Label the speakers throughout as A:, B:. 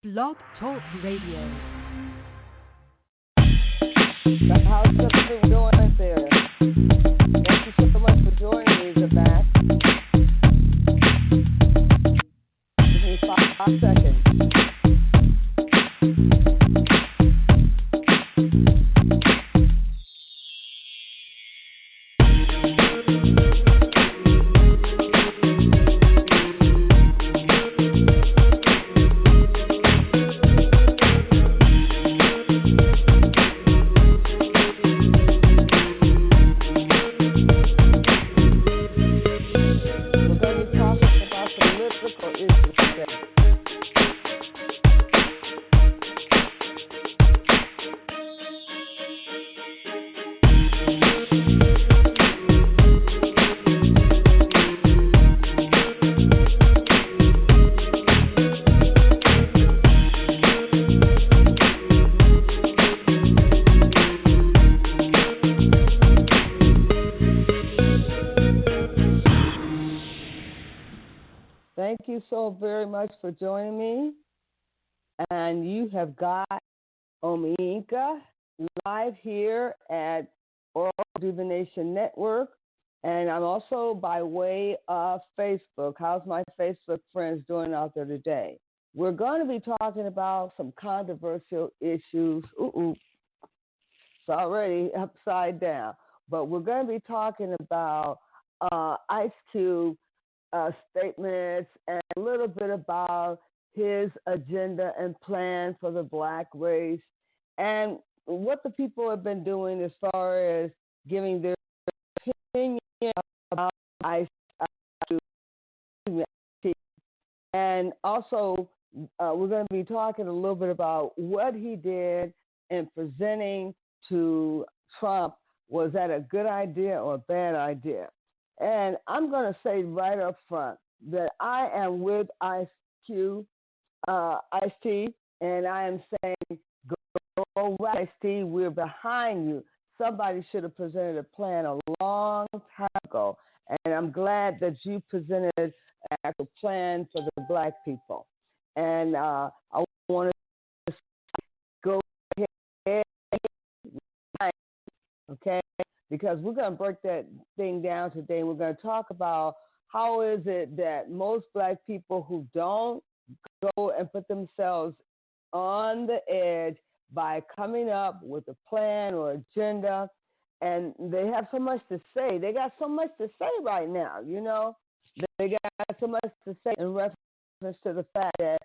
A: Blog Talk Radio.
B: How's everything going right there? Thank you so much for joining me, Matt. Give me 5 seconds. Thank you so very much for joining me. And you have got Omiyinka live here at Oral Rejuvenation Network. And I'm also by way of Facebook. How's my Facebook friends doing out there today? We're going to be talking about some controversial issues. It's already upside down. But we're going to be talking about Ice Cube statements and a little bit about his agenda and plan for the black race and what the people have been doing as far as giving their opinion about Ice. And also, we're going to be talking a little bit about what he did in presenting to Trump. Was that a good idea or a bad idea? And I'm going to say right up front that I am with Ice T, and I am saying, go right, Ice T, we're behind you. Somebody should have presented a plan a long time ago, and I'm glad that you presented an actual plan for the black people. And I want to go ahead, okay? Because we're going to break that thing down today. We're going to talk about how is it that most black people who don't go and put themselves on the edge by coming up with a plan or agenda, and they have so much to say. They got so much to say right now, you know. They got so much to say in reference to the fact that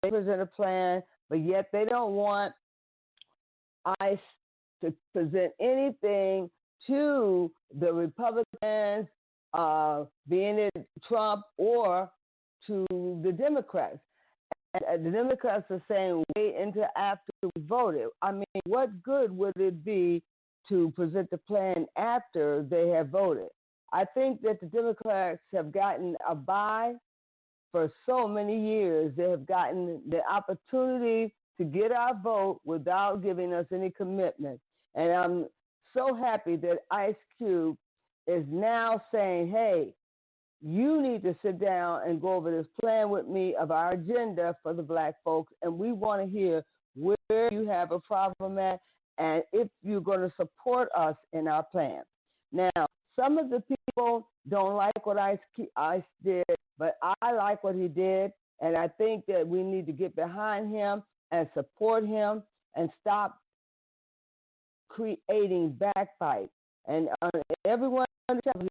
B: they present a plan, but yet they don't want ICE to present anything to the Republicans, being it Trump, or to the Democrats. And the Democrats are saying wait until after we voted. I mean, what good would it be to present the plan after they have voted? I think that the Democrats have gotten a bye for so many years. They have gotten the opportunity to get our vote without giving us any commitment. And I'm so happy that Ice Cube is now saying, hey, you need to sit down and go over this plan with me of our agenda for the black folks, and we want to hear where you have a problem at and if you're going to support us in our plan. Now, some of the people don't like what Ice did, but I like what he did, and I think that we need to get behind him and support him and stop creating backbite. And everyone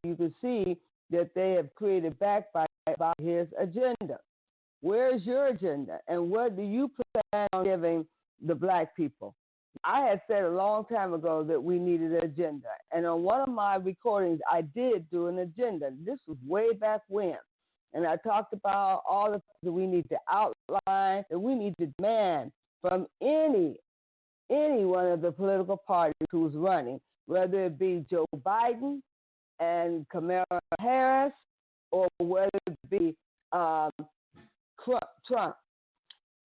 B: you can see that they have created backbite about his agenda. Where's your agenda? And what do you plan on giving the black people? I had said a long time ago that we needed an agenda. And on one of my recordings, I did do an agenda. This was way back when. And I talked about all the things that we need to outline, that we need to demand from any one of the political parties who's running, whether it be Joe Biden and Kamala Harris, or whether it be Trump.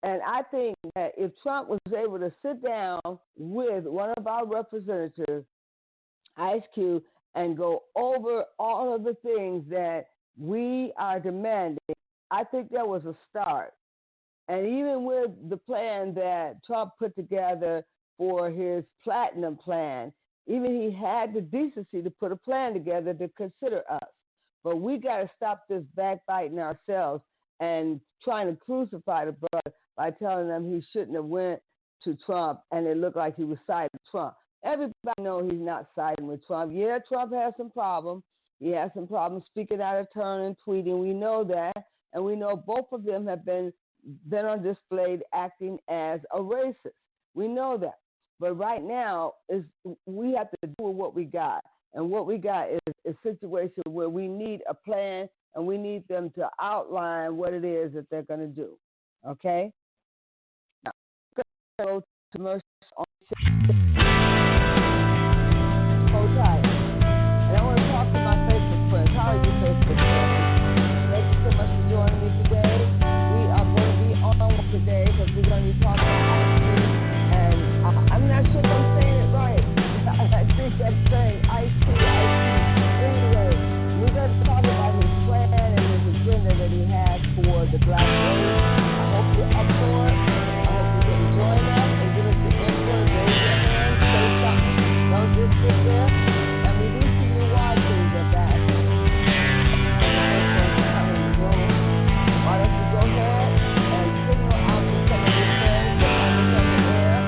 B: And I think that if Trump was able to sit down with one of our representatives, Ice Cube, and go over all of the things that we are demanding, I think that was a start. And even with the plan that Trump put together for his platinum plan, even he had the decency to put a plan together to consider us. But we got to stop this backbiting ourselves and trying to crucify the brother by telling them he shouldn't have went to Trump, and it looked like he was siding with Trump. Everybody knows he's not siding with Trump. Yeah, Trump has some problems. He has some problems speaking out of turn and tweeting. We know that, and we know both of them have been on display acting as a racist. We know that. But right now, we have to do what we got. And what we got is a situation where we need a plan, and we need them to outline what it is that they're going to do. Okay? Now, we're going to go to commercials on hold tight. And I want to talk to my Facebook friends. How are you, Facebook friends? Thank you so much for joining me today. We are going to be on today because we're going to be talking about IT. And I'm not sure if I'm saying it right. I think I'm saying Ice TS.This. Anyway, we're going to talk about his plan and his agenda that he has for the black race. I hope you're up for it. I hope you can join us and give us the input. Raise your hand, say something. Don't just sit there. And we do see you watching the back. Why don't you go ahead and signal out to some of your friends that understand the air.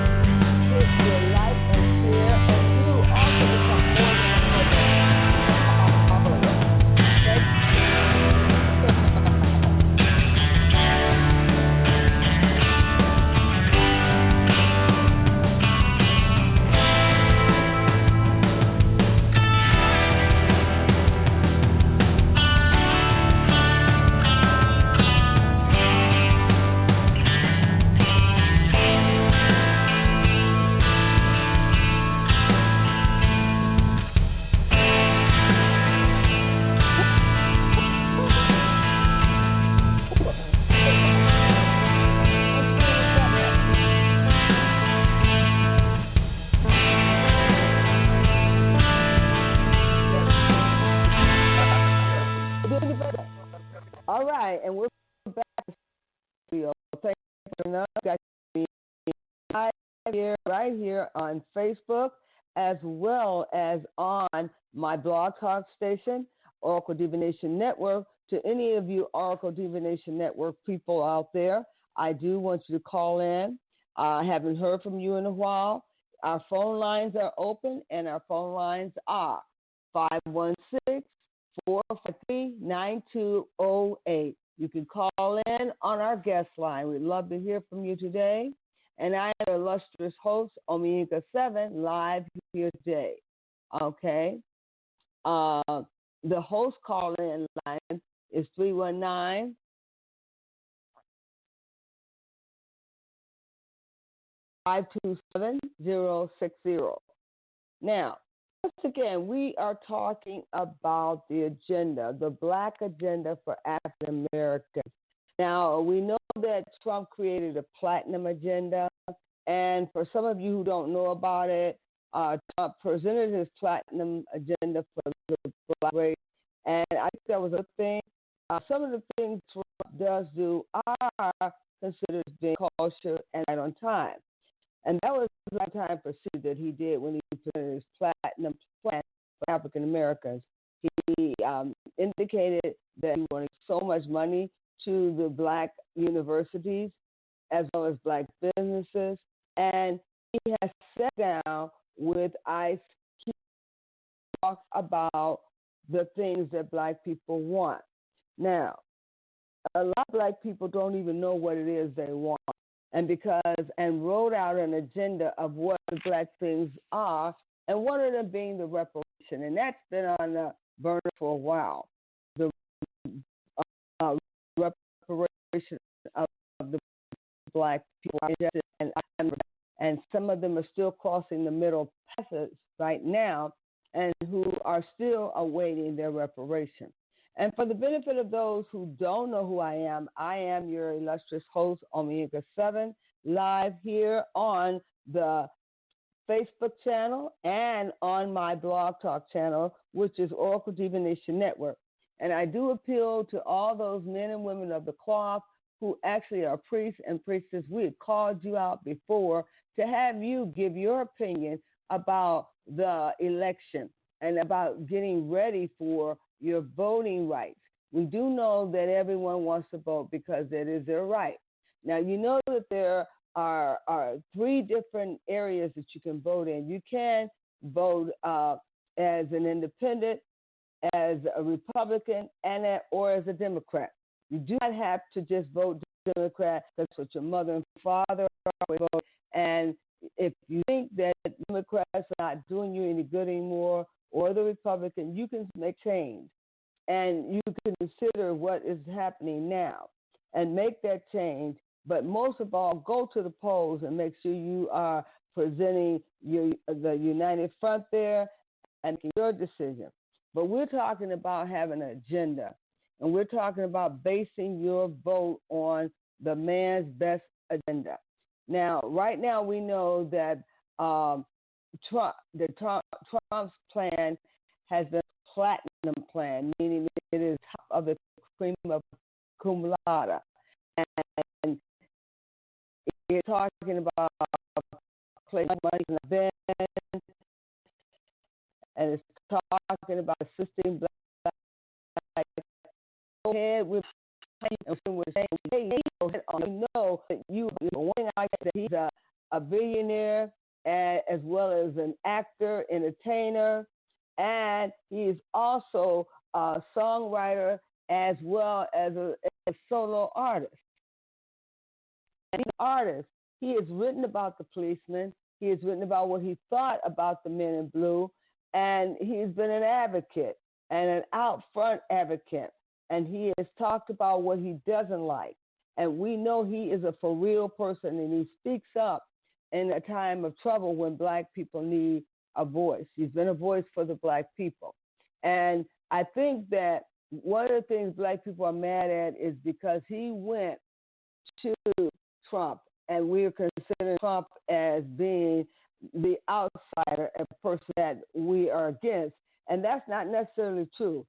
B: Hit your like and share, and you also become more than a follower. Okay? All right, and we're back to the studio. Thank you for got me right here on Facebook, as well as on my blog talk station, Oracle Divination Network. To any of you Oracle Divination Network people out there, I do want you to call in. I haven't heard from you in a while. Our phone lines are open, and our phone lines are 516-453-9208. You can call in on our guest line. We'd love to hear from you today. And I am the illustrious host, Omega 7, live here today. Okay? The host call-in line is 319 527-060. Now, once again, we are talking about the agenda, the black agenda for African Americans. Now, we know that Trump created a platinum agenda, and for some of you who don't know about it, Trump presented his platinum agenda for the black race, and I think that was a thing. Some of the things Trump does do are considered being cautious and right on time. And that was the time pursuit that he did when he presented his platinum plan for African Americans. He indicated that he wanted so much money to the black universities as well as black businesses. And he has sat down with ICE to talk about the things that black people want. Now, a lot of black people don't even know what it is they want. And wrote out an agenda of what the black things are, and one of them being the reparation. And that's been on the burner for a while. The reparation of the black people, and some of them are still crossing the middle passage right now, and who are still awaiting their reparation. And for the benefit of those who don't know who I am your illustrious host, Omega 7, live here on the Facebook channel and on my blog talk channel, which is Oracle Divination Network. And I do appeal to all those men and women of the cloth who actually are priests and priestesses, we had called you out before to have you give your opinion about the election and about getting ready for your voting rights. We do know that everyone wants to vote because it is their right. Now, you know that there are three different areas that you can vote in. You can vote as an independent, as a Republican, or as a Democrat. You do not have to just vote Democrat. That's what your mother and father always vote. And if you think that Democrats are not doing you any good anymore, or the Republican, you can make change. And you can consider what is happening now and make that change. But most of all, go to the polls and make sure you are presenting the united front there and making your decision. But we're talking about having an agenda, and we're talking about basing your vote on the man's best agenda. Now, right now, we know that Trump's plan has been a platinum plan, meaning it is top of the cream of cum laude. And it's talking about placing money in the bin, and it's talking about assisting black. Go ahead with and we're saying, hey, you know that you one that he's a billionaire as well as an actor, entertainer, and he is also a songwriter as well as a solo artist. And he's an artist. He has written about the policeman. He has written about what he thought about the men in blue, and he's been an advocate and an out front advocate. And he has talked about what he doesn't like. And we know he is a for real person, and he speaks up in a time of trouble when black people need a voice. He's been a voice for the black people. And I think that one of the things black people are mad at is because he went to Trump, and we're considering Trump as being the outsider, a person that we are against. And that's not necessarily true.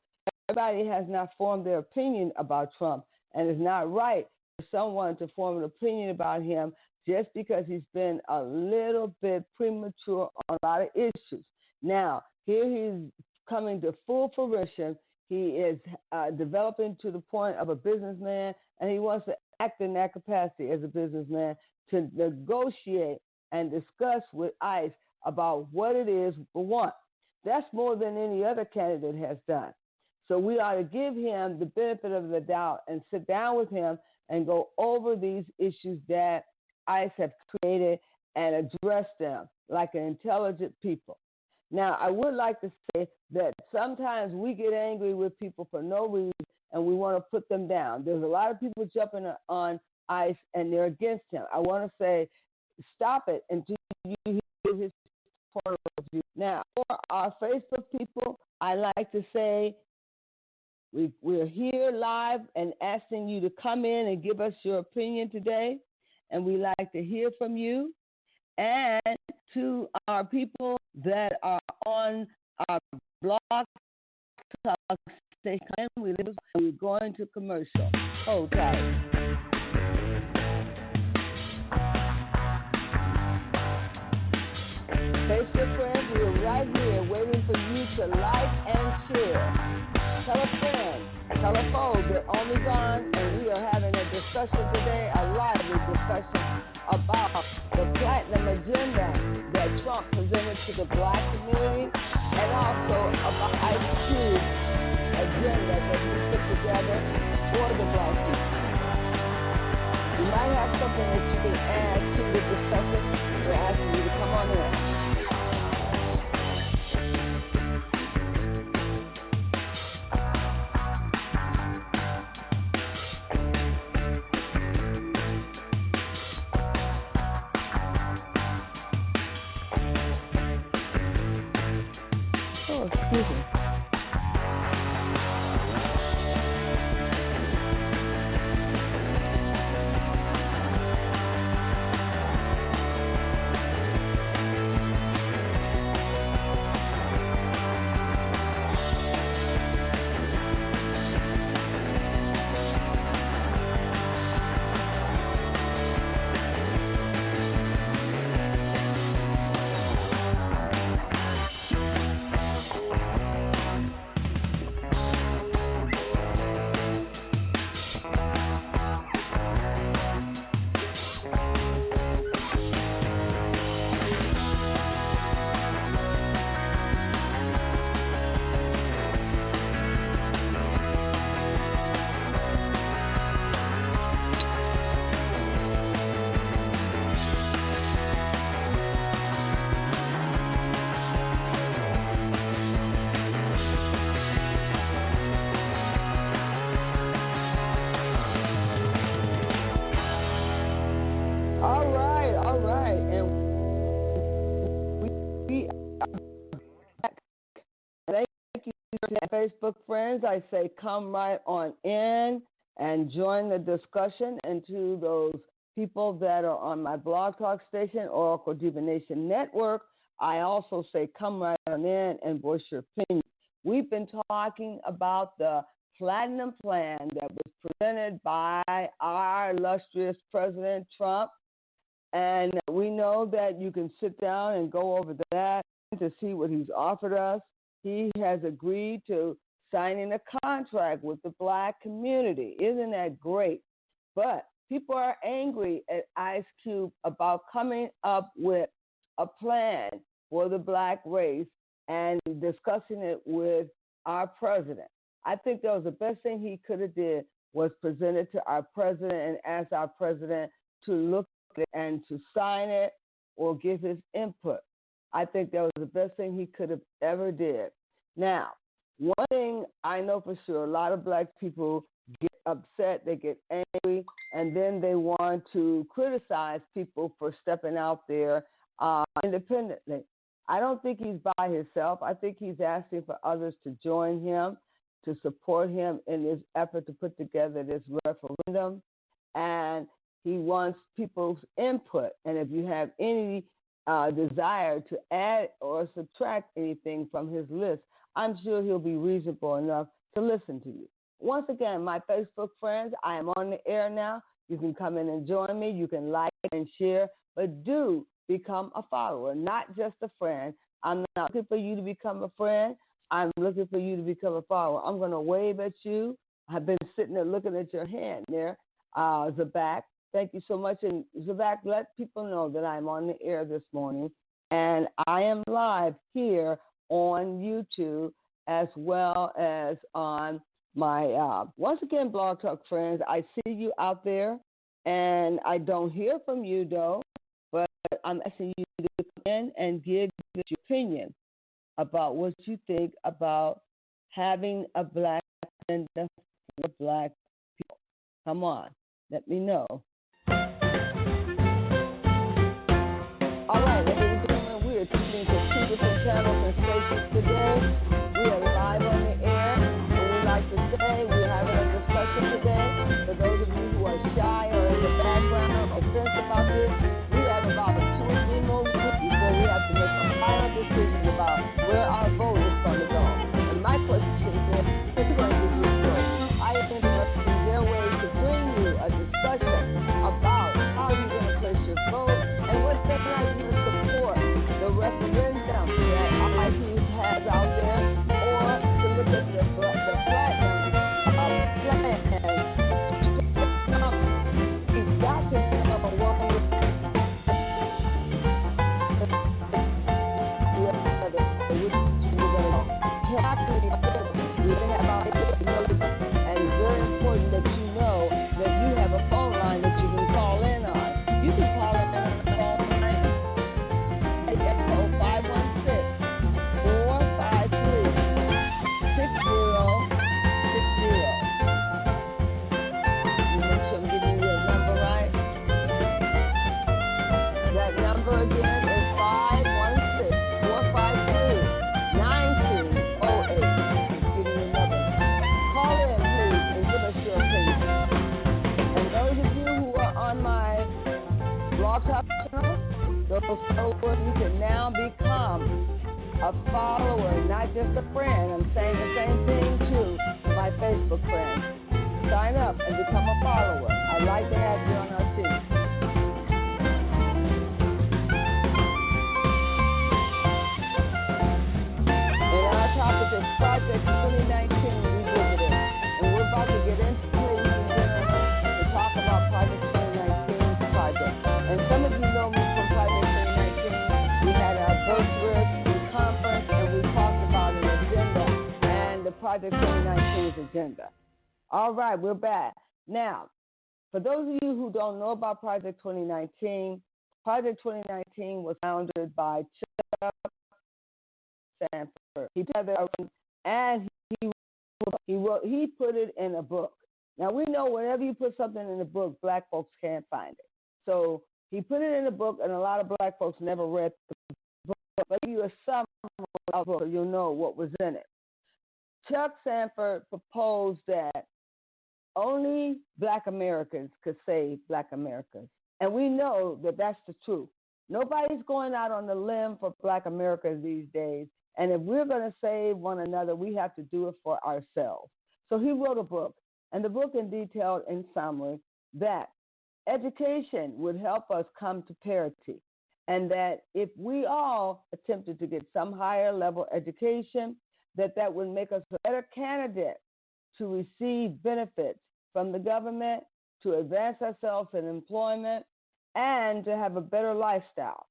B: Everybody has not formed their opinion about Trump, and it's not right for someone to form an opinion about him just because he's been a little bit premature on a lot of issues. Now, here he's coming to full fruition. He is developing to the point of a businessman, and he wants to act in that capacity as a businessman to negotiate and discuss with ICE about what it is we want. That's more than any other candidate has done. So we ought to give him the benefit of the doubt and sit down with him and go over these issues that ICE have created and address them like an intelligent people. Now, I would like to say that sometimes we get angry with people for no reason and we want to put them down. There's a lot of people jumping on ICE and they're against him. I want to say, stop it until you hear his point of view. Now, for our Facebook people, I like to say, we're here live and asking you to come in and give us your opinion today, and we like to hear from you. And to our people that are on our blog, we're going to commercial. Hold tight. Facebook friends, we're right here waiting for you to like and share. Tell a friend, tell a foe that Omi's on, and we are having a discussion today, a lively discussion about the platinum agenda that Trump presented to the black community, and also about Ice TS.'s agenda that he put together for the black people. You might have something that you can add to the discussion. We're asking you to come on in. Excuse me. Thank you to Facebook friends. I say come right on in and join the discussion. And to those people that are on my blog talk station, Oracle Divination Network, I also say come right on in and voice your opinion. We've been talking about the Platinum Plan that was presented by our illustrious President Trump. And we know that you can sit down and go over that to see what he's offered us. He has agreed to signing a contract with the Black community. Isn't that great? But people are angry at Ice Cube about coming up with a plan for the Black race and discussing it with our president. I think that was the best thing he could have did was present it to our president and ask our president to look at it and to sign it or give his input. I think that was the best thing he could have ever did. Now, one thing I know for sure, a lot of Black people get upset, they get angry, and then they want to criticize people for stepping out there independently. I don't think he's by himself. I think he's asking for others to join him, to support him in his effort to put together this referendum. And he wants people's input. And if you have any desire to add or subtract anything from his list, I'm sure he'll be reasonable enough to listen to you. Once again, my Facebook friends, I am on the air now. You can come in and join me. You can like and share, but do become a follower, not just a friend. I'm not looking for you to become a friend. I'm looking for you to become a follower. I'm going to wave at you. I've been sitting there looking at your hand there, Zabak. Thank you so much. And Zabak, let people know that I'm on the air this morning, and I am live here on YouTube as well as on my, once again, Blog Talk friends. I see you out there, and I don't hear from you, though, but I'm asking you to come in and give your opinion about what you think about having a Black agenda for Black people. Come on, let me know. All right, ladies and gentlemen, we are tuning to 2 different channels and stations today. We are live on the air, and we like to say we're having a discussion today. For those of you who are shy or in the background or sense about this, we have about 2 or 3 more weeks before we have to make a final decision about where our vote is going to go. And my question is, who's going to give you a vote? I think there are ways to bring you a discussion about how you're going to place your vote and what they like you to support the referendum that IP has out there, or to look at the platinum plan. You've got to know what and it's very important that you know that you have a phone line that you can call in on. You can call in on the phone line at 516-453-6060. You make sure I'm giving you that number right. That number again is 516-453-9208. Those followers, you can now become a follower, not just a friend. I'm saying the same thing to my Facebook friends. Sign up and become a follower. I'd like to have you on our team. And our topic is Project 2019 Revisited. And we're about to get into it to talk about Project 2019 project. And some of you know me from Project 2019. We had our virtual conference and we talked about an agenda and the Project 2019's agenda. All right, we're back. Now, for those of you who don't know about Project 2019, Project 2019 was founded by Chuck Sanford. He put it in a book. Now, we know whenever you put something in a book, Black folks can't find it. So he put it in a book, and a lot of Black folks never read the book. but give you a summary of it so you'll know what was in it. Chuck Sanford proposed that only Black Americans could save Black Americans. And we know that that's the truth. Nobody's going out on the limb for Black Americans these days. And if we're going to save one another, we have to do it for ourselves. So he wrote a book, and the book in detail, in summary, that education would help us come to parity, and that if we all attempted to get some higher level education, that would make us a better candidate to receive benefits from the government, to advance ourselves in employment, and to have a better lifestyle.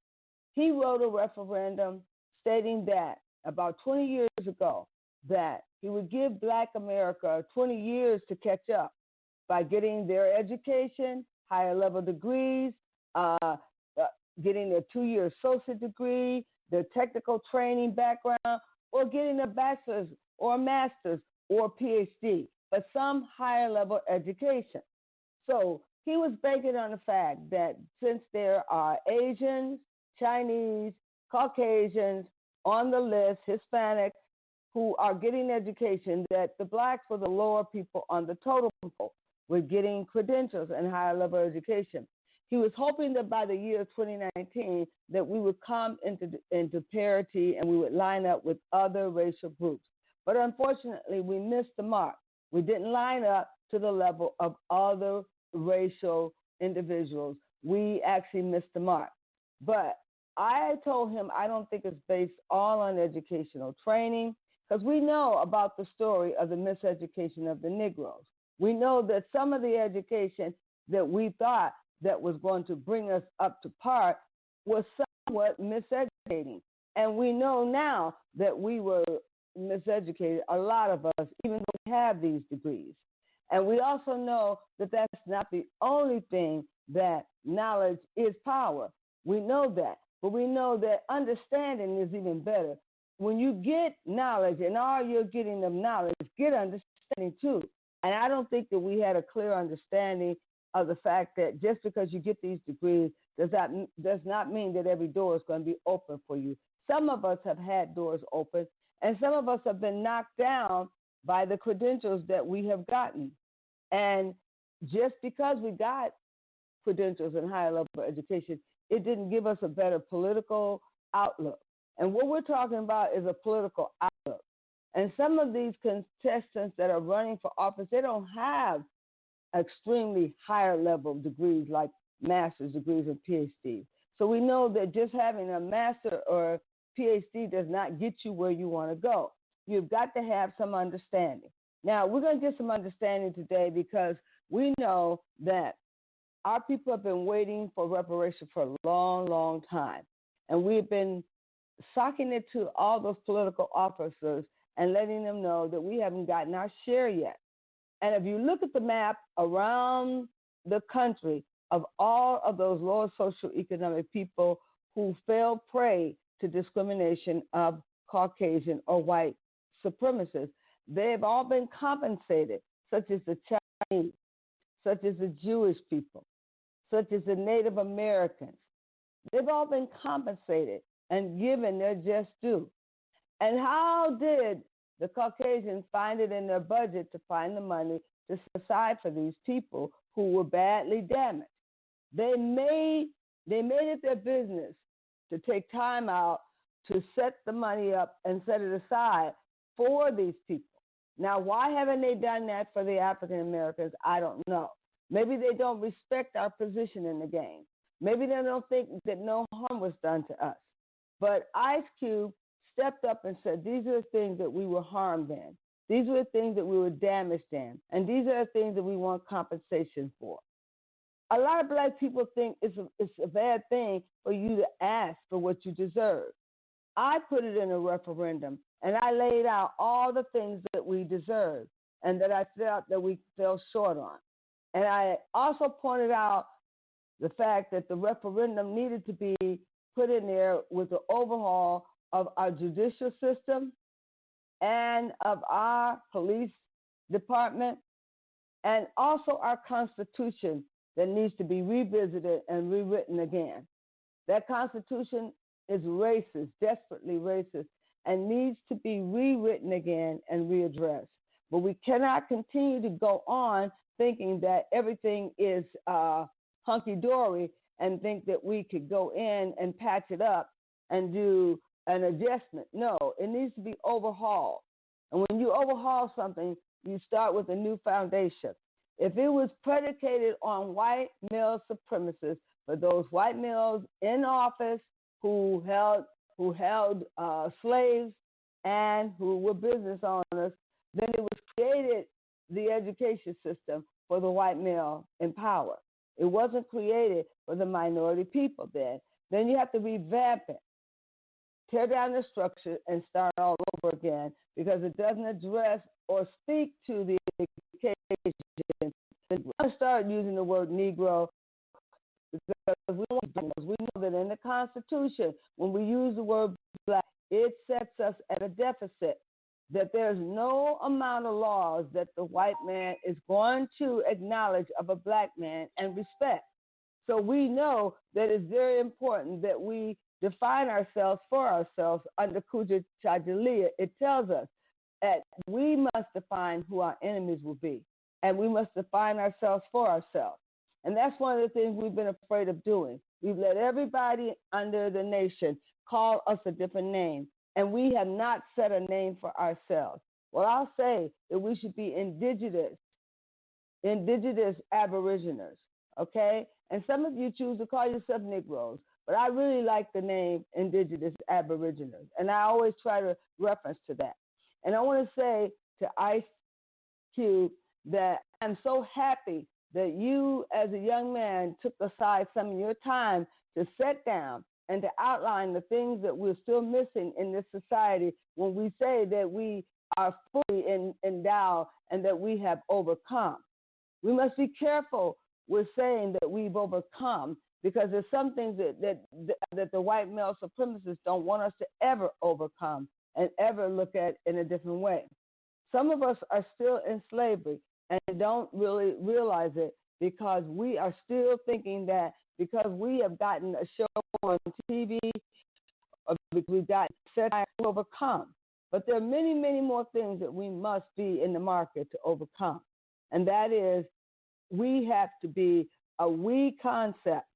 B: He wrote a referendum stating that about 20 years ago, that he would give Black America 20 years to catch up by getting their education, higher level degrees, getting their 2-year associate degree, their technical training background, or getting a bachelor's or a master's or PhD, but some higher level education. So he was banking on the fact that since there are Asians, Chinese, Caucasians on the list, Hispanics, who are getting education, that the Blacks were the lower people on the totem pole with getting credentials and higher level education. He was hoping that by the year 2019 that we would come into parity and we would line up with other racial groups. But unfortunately, we missed the mark. We didn't line up to the level of other racial individuals. We actually missed the mark. But I told him I don't think it's based all on educational training, because we know about the story of the miseducation of the Negroes. We know that some of the education that we thought that was going to bring us up to par was somewhat miseducating. And we know now that we were miseducated, a lot of us, even though we have these degrees. And we also know that that's not the only thing, that knowledge is power. We know that. But we know that understanding is even better. When you get knowledge, and all you're getting of knowledge, get understanding too. And I don't think that we had a clear understanding of the fact that just because you get these degrees does not mean that every door is going to be open for you. Some of us have had doors open, and some of us have been knocked down by the credentials that we have gotten. And just because we got credentials and higher level education, it didn't give us a better political outlook. And what we're talking about is a political outlook. And some of these contestants that are running for office, they don't have extremely higher level degrees like master's degrees or PhDs. So we know that just having a master or PhD does not get you where you want to go. You've got to have some understanding. Now, we're going to get some understanding today because we know that our people have been waiting for reparation for a long, long time. And we've been socking it to all those political officers and letting them know that we haven't gotten our share yet. And if you look at the map around the country of all of those lower socioeconomic people who fell prey to discrimination of Caucasian or white supremacists, they've all been compensated, such as the Chinese, such as the Jewish people, such as the Native Americans. They've all been compensated and given their just due. And how did the Caucasians find it in their budget to find the money to set aside for these people who were badly damaged? They made it their business to take time out to set the money up and set it aside for these people. Now, why haven't they done that for the African Americans? I don't know. Maybe they don't respect our position in the game. Maybe they don't think that no harm was done to us. But Ice Cube stepped up and said, these are the things that we were harmed in. These are the things that we were damaged in. And these are the things that we want compensation for. A lot of Black people think it's a bad thing for you to ask for what you deserve. I put it in a referendum, and I laid out all the things that we deserve and that I felt that we fell short on. And I also pointed out the fact that the referendum needed to be put in there with the overhaul of our judicial system and of our police department, and also our Constitution that needs to be revisited and rewritten again. That Constitution is racist, desperately racist, and needs to be rewritten again and readdressed. But we cannot continue to go on thinking that everything is hunky dory and think that we could go in and patch it up and do an adjustment. No, it needs to be overhauled. And when you overhaul something, you start with a new foundation. If it was predicated on white male supremacists, for those white males in office who held slaves and who were business owners, then it was created the education system for the white male in power. It wasn't created for the minority people then. Then you have to revamp it, tear down the structure, and start all over again because it doesn't address or speak to the occasion. I started using the word Negro because we know that in the Constitution, when we use the word black, it sets us at a deficit, that there's no amount of laws that the white man is going to acknowledge of a black man and respect. So we know that it's very important that we define ourselves for ourselves under Kuja Chajalia. It tells us that we must define who our enemies will be, and we must define ourselves for ourselves. And that's one of the things we've been afraid of doing. We've let everybody under the nation call us a different name, and we have not set a name for ourselves. Well, I'll say that we should be indigenous aboriginals, okay? And some of you choose to call yourself Negroes, but I really like the name indigenous aboriginals, and I always try to reference to that. And I want to say to Ice Cube that I'm so happy that you, as a young man, took aside some of your time to sit down and to outline the things that we're still missing in this society when we say that we are fully endowed and that we have overcome. We must be careful with saying that we've overcome because there's some things that the white male supremacists don't want us to ever overcome and ever look at in a different way. Some of us are still in slavery and don't really realize it because we are still thinking that because we have gotten a show on TV or because we've got set to overcome. But there are many, many more things that we must be in the market to overcome. And that is, we have to be a we concept.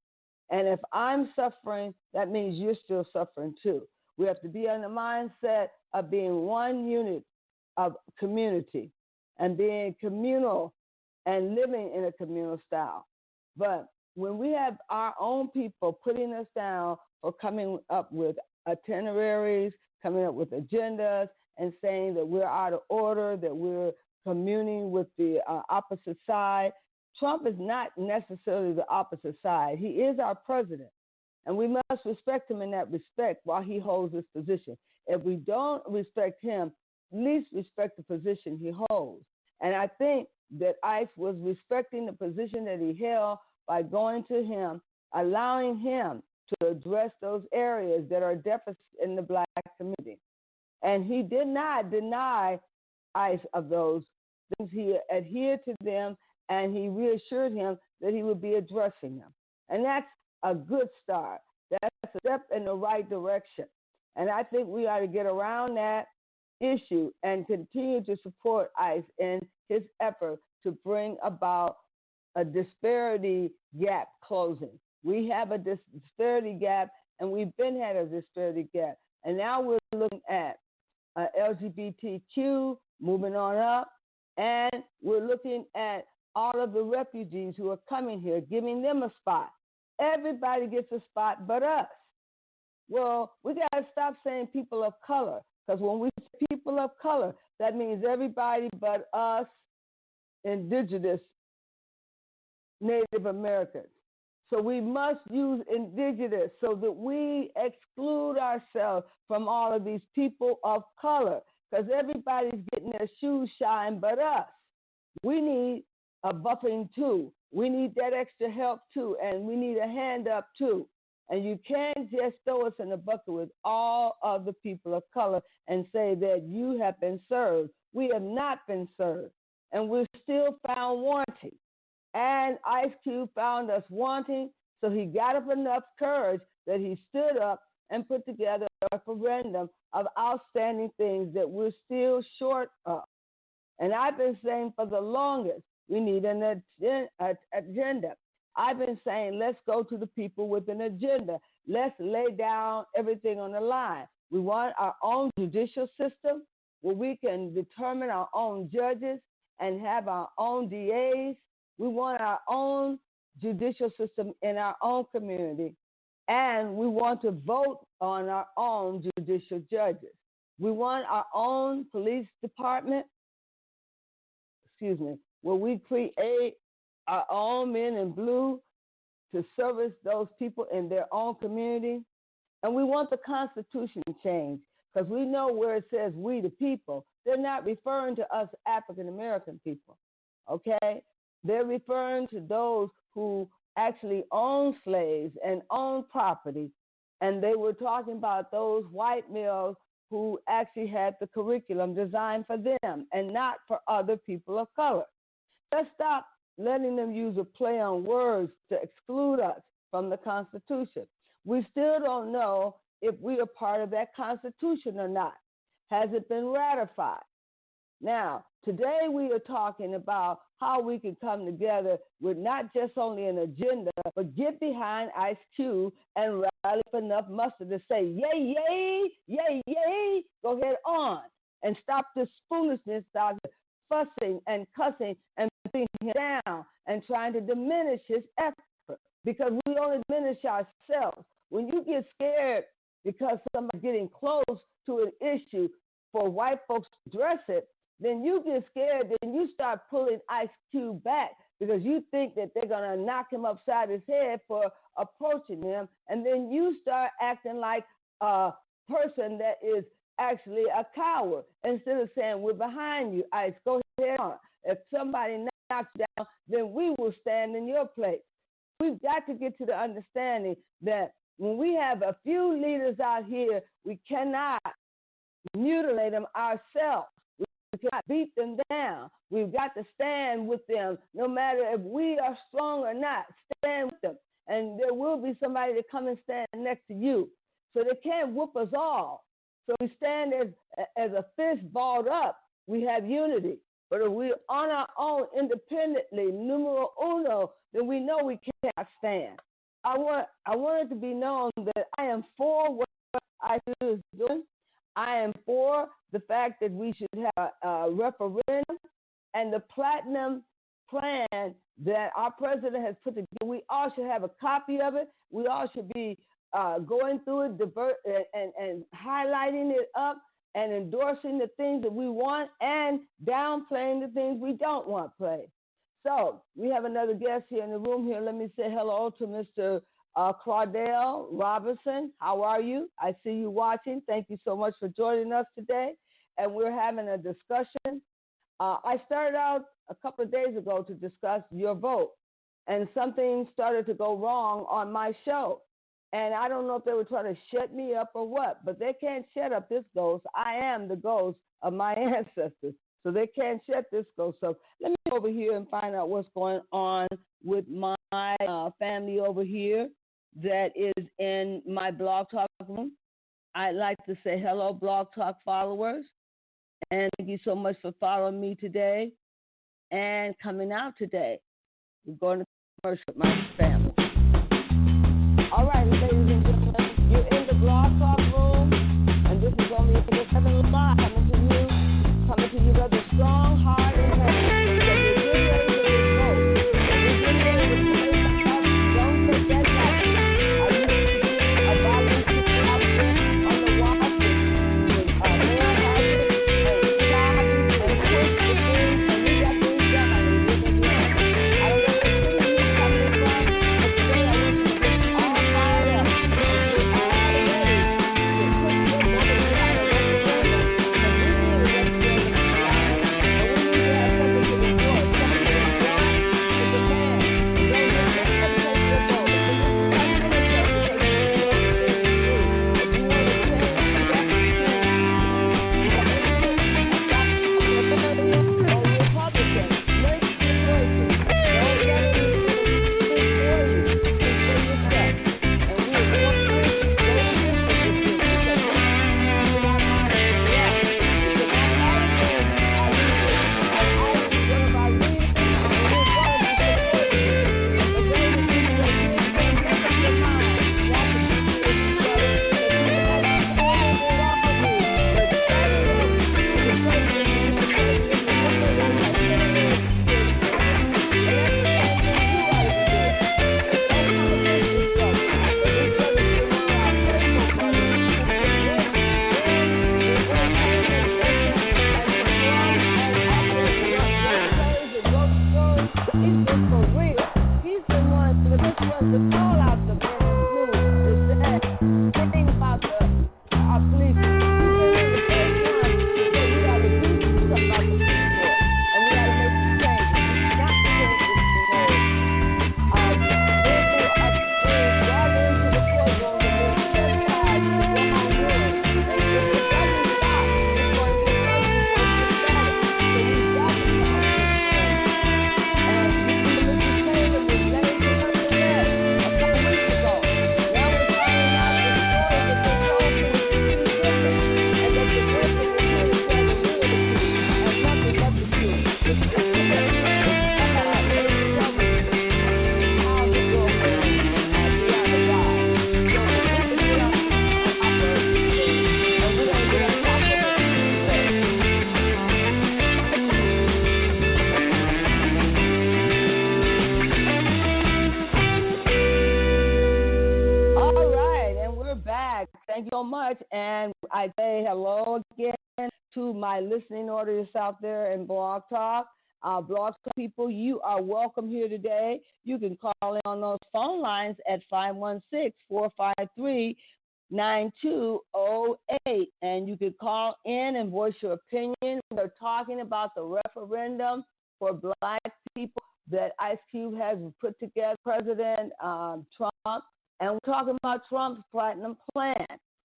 B: And if I'm suffering, that means you're still suffering too. We have to be in the mindset of being one unit of community and being communal and living in a communal style. But when we have our own people putting us down for coming up with itineraries, coming up with agendas, and saying that we're out of order, that we're communing with the opposite side, Trump is not necessarily the opposite side. He is our president, and we must respect him in that respect while he holds this position. If we don't respect him, at least respect the position he holds. And I think that ICE was respecting the position that he held by going to him, allowing him to address those areas that are deficits in the black community. And he did not deny ICE of those things. He adhered to them, and he reassured him that he would be addressing them. And that's a good start. That's a step in the right direction. And I think we ought to get around that issue and continue to support ICE in his effort to bring about a disparity gap closing. We have a disparity gap, and we've been had a disparity gap. And now we're looking at LGBTQ moving on up, and we're looking at all of the refugees who are coming here, giving them a spot. Everybody gets a spot but us. Well, we got to stop saying people of color, because when we say people of color, that means everybody but us, indigenous Native Americans. So we must use indigenous so that we exclude ourselves from all of these people of color, because everybody's getting their shoes shined but us. We need a buffing too. We need that extra help too, and we need a hand up too. And you can't just throw us in the bucket with all of the people of color and say that you have been served. We have not been served, and we're still found wanting. And Ice Cube found us wanting, so he got up enough courage that he stood up and put together a referendum of outstanding things that we're still short of. And I've been saying for the longest, we need an agenda. I've been saying, let's go to the people with an agenda. Let's lay down everything on the line. We want our own judicial system where we can determine our own judges and have our own DAs. We want our own judicial system in our own community. And we want to vote on our own judicial judges. We want our own police department, where we create our own men in blue to service those people in their own community. And we want the Constitution changed because we know where it says we the people, they're not referring to us African-American people, okay? They're referring to those who actually own slaves and own property. And they were talking about those white males who actually had the curriculum designed for them and not for other people of color. Let's stop letting them use a play on words to exclude us from the Constitution. We still don't know if we are part of that Constitution or not. Has it been ratified? Now, today we are talking about how we can come together with not just only an agenda, but get behind Ice Cube and rally up enough muster to say, yay, yay, yay, yay, go ahead on, and stop this foolishness, stop fussing and cussing and beating him down and trying to diminish his effort, because we only diminish ourselves. When you get scared because somebody's getting close to an issue for white folks to address it, then you get scared, then you start pulling Ice Cube back because you think that they're going to knock him upside his head for approaching him, and then you start acting like a person that is actually a coward instead of saying, we're behind you, Ice, go ahead on. If somebody knocks you down, then we will stand in your place. We've got to get to the understanding that when we have a few leaders out here, we cannot mutilate them ourselves. We cannot beat them down. We've got to stand with them, no matter if we are strong or not. Stand with them. And there will be somebody to come and stand next to you. So they can't whoop us all. So we stand as a fist balled up. We have unity. But if we're on our own independently, numero uno, then we know we cannot stand. I want it to be known that I am for what I is doing. I am for the fact that we should have a referendum and the platinum plan that our president has put together. We all should have a copy of it. We all should be going through it, and highlighting it up and endorsing the things that we want and downplaying the things we don't want played. So we have another guest here in the room here. Let me say hello to Mr. Claudel Robinson. How are you? I see you watching. Thank you so much for joining us today. And we're having a discussion. I started out a couple of days ago to discuss your vote, and something started to go wrong on my show. And I don't know if they were trying to shut me up or what, but they can't shut up this ghost. I am the ghost of my ancestors, so they can't shut this ghost up. Let me go over here and find out what's going on with my family over here that is in my Blog Talk room. I'd like to say hello, Blog Talk followers, and thank you so much for following me today and coming out today. We're going to commercial with my family. All right, ladies and gentlemen, you're in the Blog Talk room, and this is only for the 7 Live coming to you with a strong heart and head. So you're getting ready to vote. And we're getting ready to vote. Don't take that back. I used to be a volunteer officer on the watch with mayor office and lobby and push the things, and we got things done. I don't know where the city is coming from, but today I want you to get all fired up. thank you so much. And I say hello again to my listening audience out there in Blog Talk. Blog Talk people, you are welcome here today. You can call in on those phone lines at 516-453-9208. And you can call in and voice your opinion. We're talking about the referendum for Black people that Ice Cube has put together, President Trump. And we're talking about Trump's platinum plan.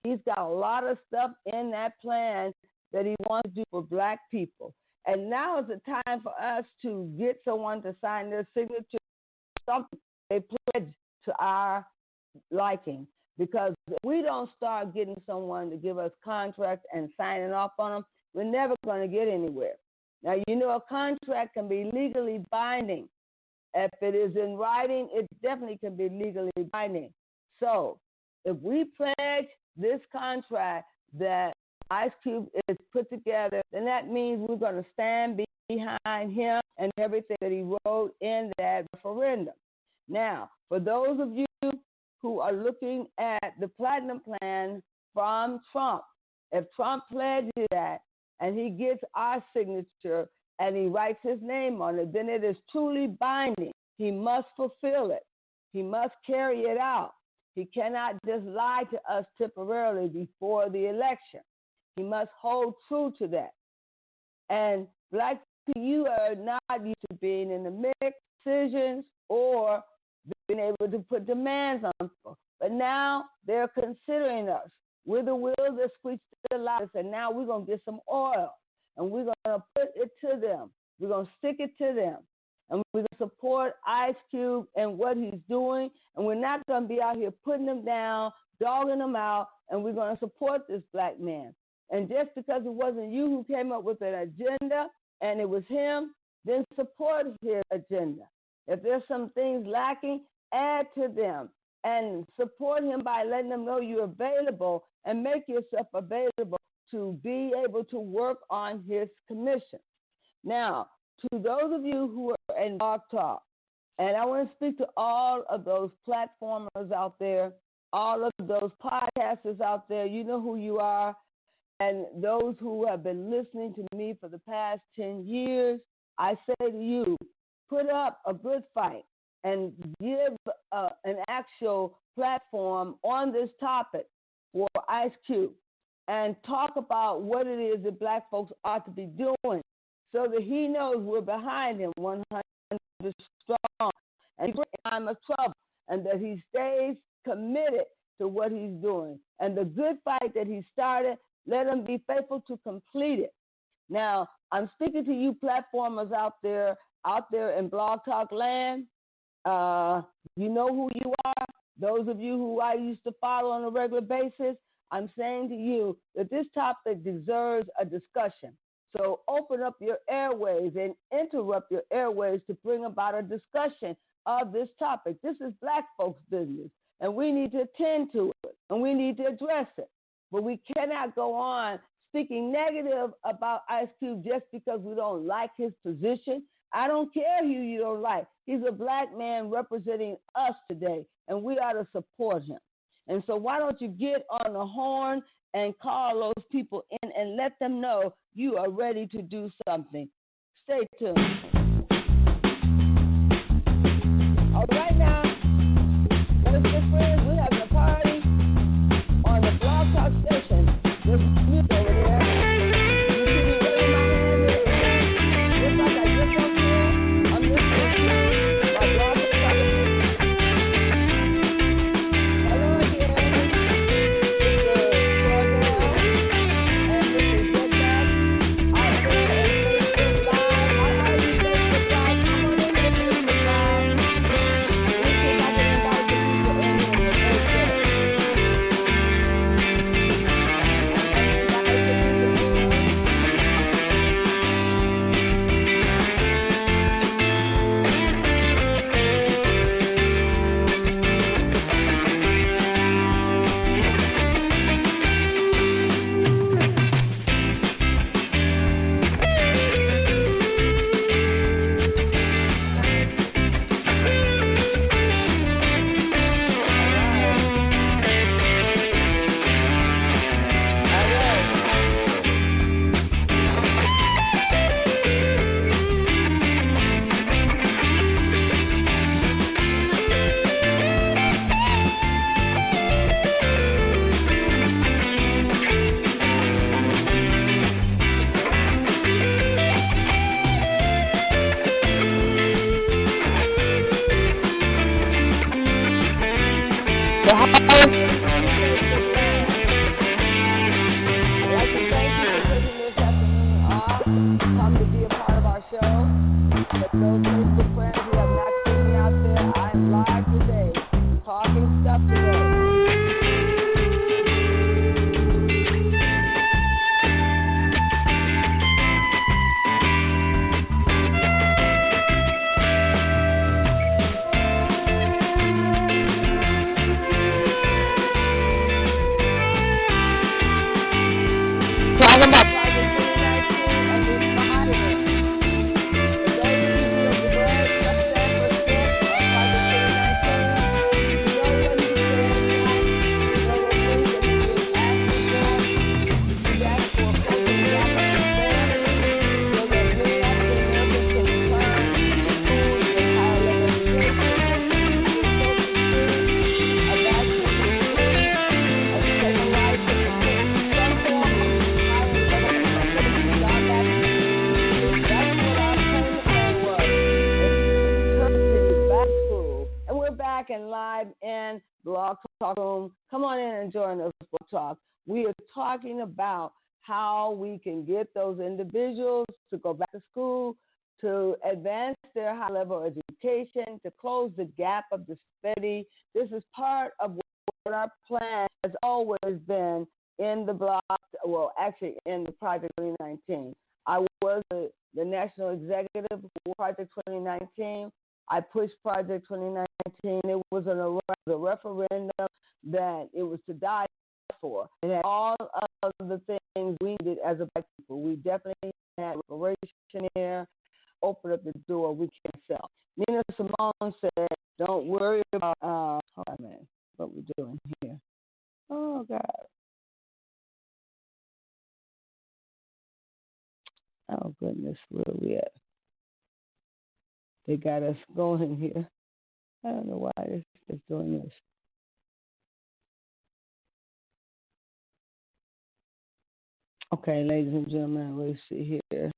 B: He's got a lot of stuff in that plan that he wants to do for Black people. And now is the time for us to get someone to sign their signature, something they pledge to our liking. Because if we don't start getting someone to give us contracts and signing off on them, we're never going to get anywhere. Now, you know, a contract can be legally binding. If it is in writing, it definitely can be legally binding. So if we pledge this contract that Ice Cube is put together, then that means we're going to stand behind him and everything that he wrote in that referendum. Now, for those of you who are looking at the platinum plan from Trump, if Trump pledges that and he gets our signature and he writes his name on it, then it is truly binding. He must fulfill it. He must carry it out. He cannot just lie to us temporarily before the election. He must hold true to that. And Black people, you are not used to being in the mix, decisions, or being able to put demands on people. But now they're considering us. We're the wheels that squeak the loudest, and now we're going to get some oil, and we're going to put it to them. We're going to stick it to them. And we're going to support Ice Cube and what he's doing, and we're not going to be out here putting him down, dogging him out, and we're going to support this Black man. And just because it wasn't you who came up with an agenda and it was him, then support his agenda. If there's some things lacking, add to them and support him by letting them know you're available and make yourself available to be able to work on his commission. Now, to those of you who are in Blog Talk, and I want to speak to all of those platformers out there, all of those podcasters out there, you know who you are, and those who have been listening to me for the past 10 years, I say to you, put up a good fight and give an actual platform on this topic for Ice Cube and talk about what it is that Black folks ought to be doing so that he knows we're behind him 100% strong and in time of trouble, and that he stays committed to what he's doing. And the good fight that he started, let him be faithful to complete it. Now, I'm speaking to you platformers out there in Blog Talk land. You know who you are. Those of you who I used to follow on a regular basis, I'm saying to you that this topic deserves a discussion. So open up your airways and interrupt your airways to bring about a discussion of this topic. This is Black folks' business, and we need to attend to it, and we need to address it. But we cannot go on speaking negative about Ice Cube just because we don't like his position. I don't care who you don't like. He's a Black man representing us today, and we ought to support him. And so why don't you get on the horn and call those people in and let them know you are ready to do something. Stay tuned. All right now, let's get friends. We're having a party on the Blog Talk station. There's music over there. You see me waving my hand there? Just like I just up here, I'm listening to my Blog Talk station. Hello again. And live in Blog Talk Room. Come on in and join us for Talk. We are talking about how we can get those individuals to go back to school, to advance their high-level education, to close the gap of disparity. This is part of what our plan has always been in the Blog, well, actually in the Project 2019. I was the national executive for Project 2019. I pushed Project 2019. It was a referendum that it was to die for. It had all of the things we did as a black people. We definitely had reparation here, open up the door, we can sell. Nina Simone said, don't worry about, hold on a minute, what we're doing here. Oh, God. Oh, goodness, where are we at? They got us going here. I don't know why it's doing this. Okay, ladies and gentlemen, let's see here. Let's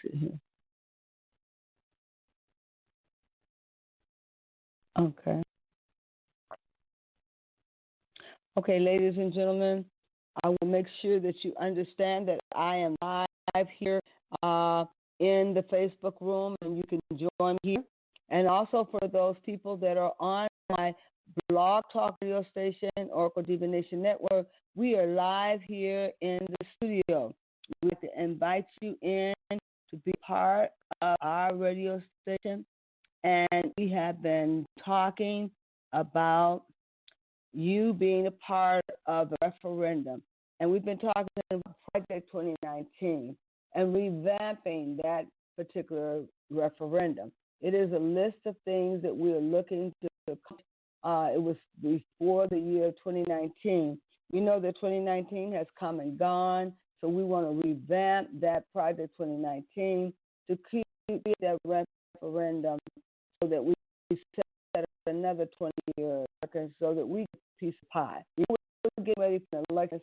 B: see here. Okay. Okay, ladies and gentlemen, I will make sure that you understand that I am live here in the Facebook room, and you can join me here. And also for those people that are on my Blog Talk radio station, Oracle Divination Network, we are live here in the studio. We'd like to invite you in to be part of our radio station. And we have been talking about you being a part of the referendum. And we've been talking about Project 2019 and revamping that particular referendum. It is a list of things that we are looking to accomplish. It was before the year 2019. We know that 2019 has come and gone, so we want to revamp that Project 2019 to keep that referendum so that we set another 20-year record so that we get a piece of pie. We're getting ready for the election.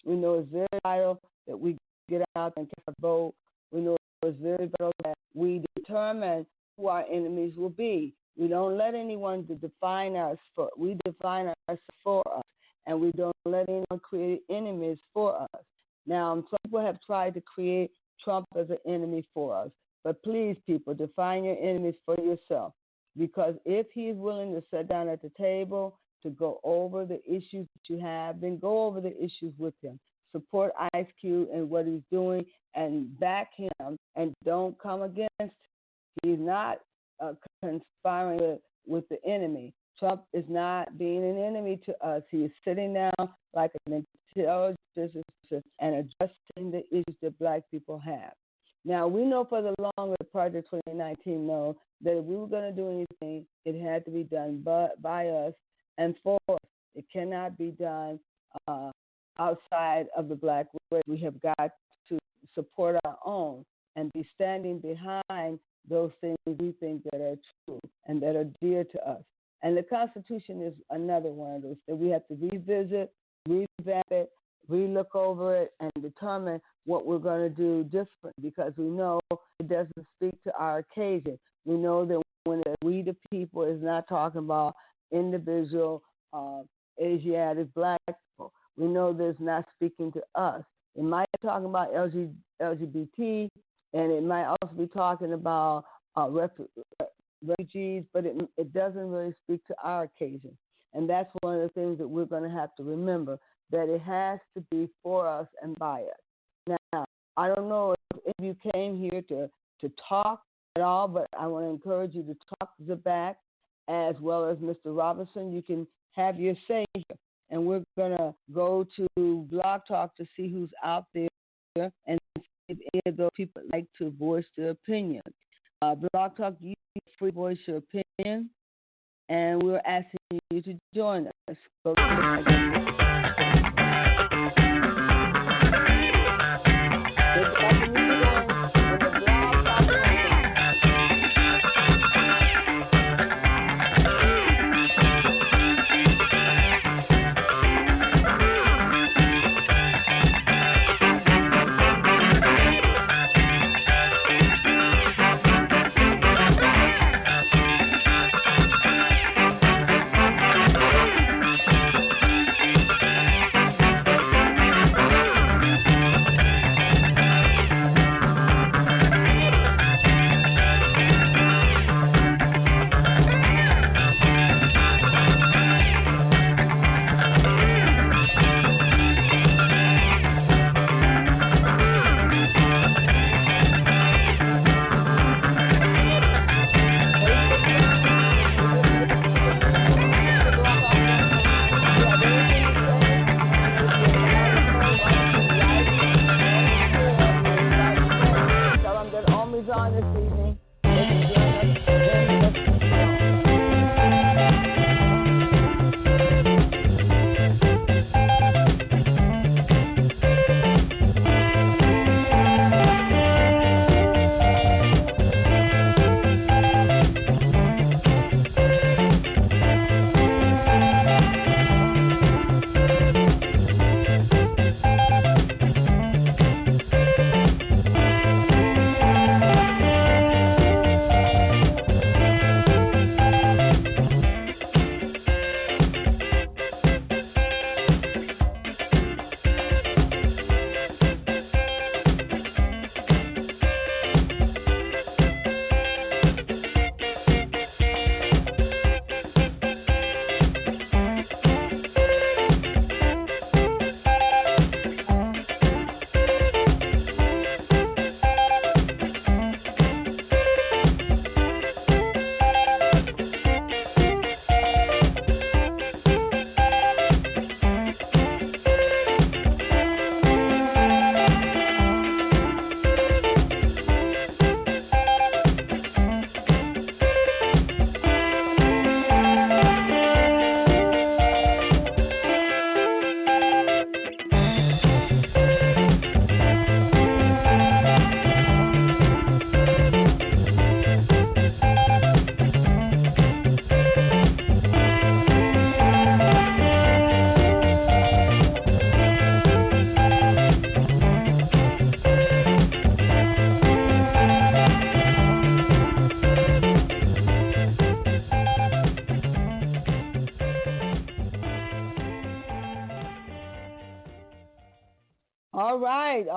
B: We know it's very vital that we get out and cast a vote. We know it's very vital that we determine who our enemies will be. We don't let anyone define us we define ourselves for us, and we don't let anyone create enemies for us. Now, some people have tried to create Trump as an enemy for us, but please, people, define your enemies for yourself. Because if he is willing to sit down at the table to go over the issues that you have, then go over the issues with him. Support Ice Cube and what he's doing and back him, and don't come against him. He's not conspiring with the enemy. Trump is not being an enemy to us. He is sitting down like an intelligent and addressing the issues that black people have. Now, we know for the longest Project 2019 know that if we were going to do anything, it had to be done by us and for us. It cannot be done outside of the black race. We have got to support our own and be standing behind those things we think that are true and that are dear to us. And the Constitution is another one of those that we have to revisit, revamp it, relook over it, and determine what we're going to do different, because we know it doesn't speak to our occasion. We know that when we the people is not talking about individual Asiatic black people. We know that it's not speaking to us. It might be talking about LGBT, and it might also be talking about refugees, but it doesn't really speak to our occasion. And that's one of the things that we're going to have to remember, that it has to be for us and by us. Now, I don't know if you came here to talk at all, but I want to encourage you to talk to the back as well as Mr. Robinson. You can have your say here. And we're going to go to Blog Talk to see who's out there and see if any of those people would like to voice their opinion. Blog Talk, you free voice your opinion, and we're asking you to join us. Go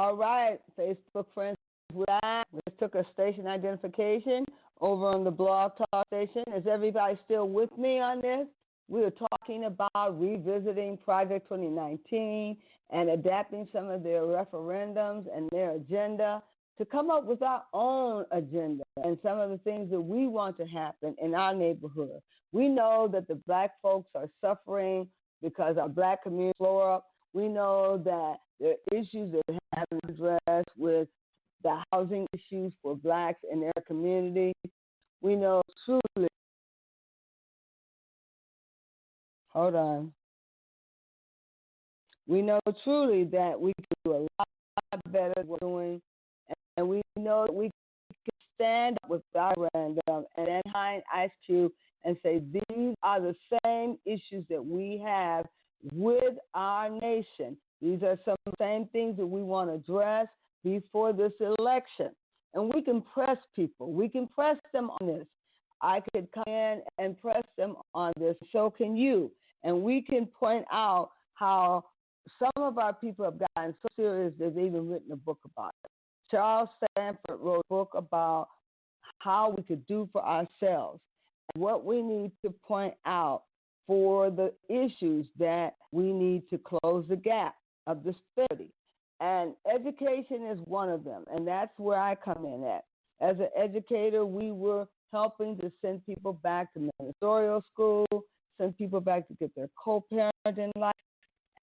B: All right, Facebook friends. We just took a station identification over on the Blog Talk station. Is everybody still with me on this? We are talking about revisiting Project 2019 and adapting some of their referendums and their agenda to come up with our own agenda and some of the things that we want to happen in our neighborhood. We know that the black folks are suffering because our black community flow up. We know that there are issues that have been addressed with the housing issues for blacks in their community. We know truly, we know truly that we can do a lot better than we're doing, and we know that we can stand up with our random and then behind Ice Cube and say these are the same issues that we have with our nation. These are some of the same things that we want to address before this election. And we can press people. We can press them on this. I could come in and press them on this. So can you. And we can point out how some of our people have gotten so serious they've even written a book about it. Charles Stanford wrote a book about how we could do for ourselves and what we need to point out for the issues that we need to close the gap of disparity. And education is one of them, and that's where I come in at. As an educator, we were helping to send people back to ministerial school, send people back to get their co-parenting life,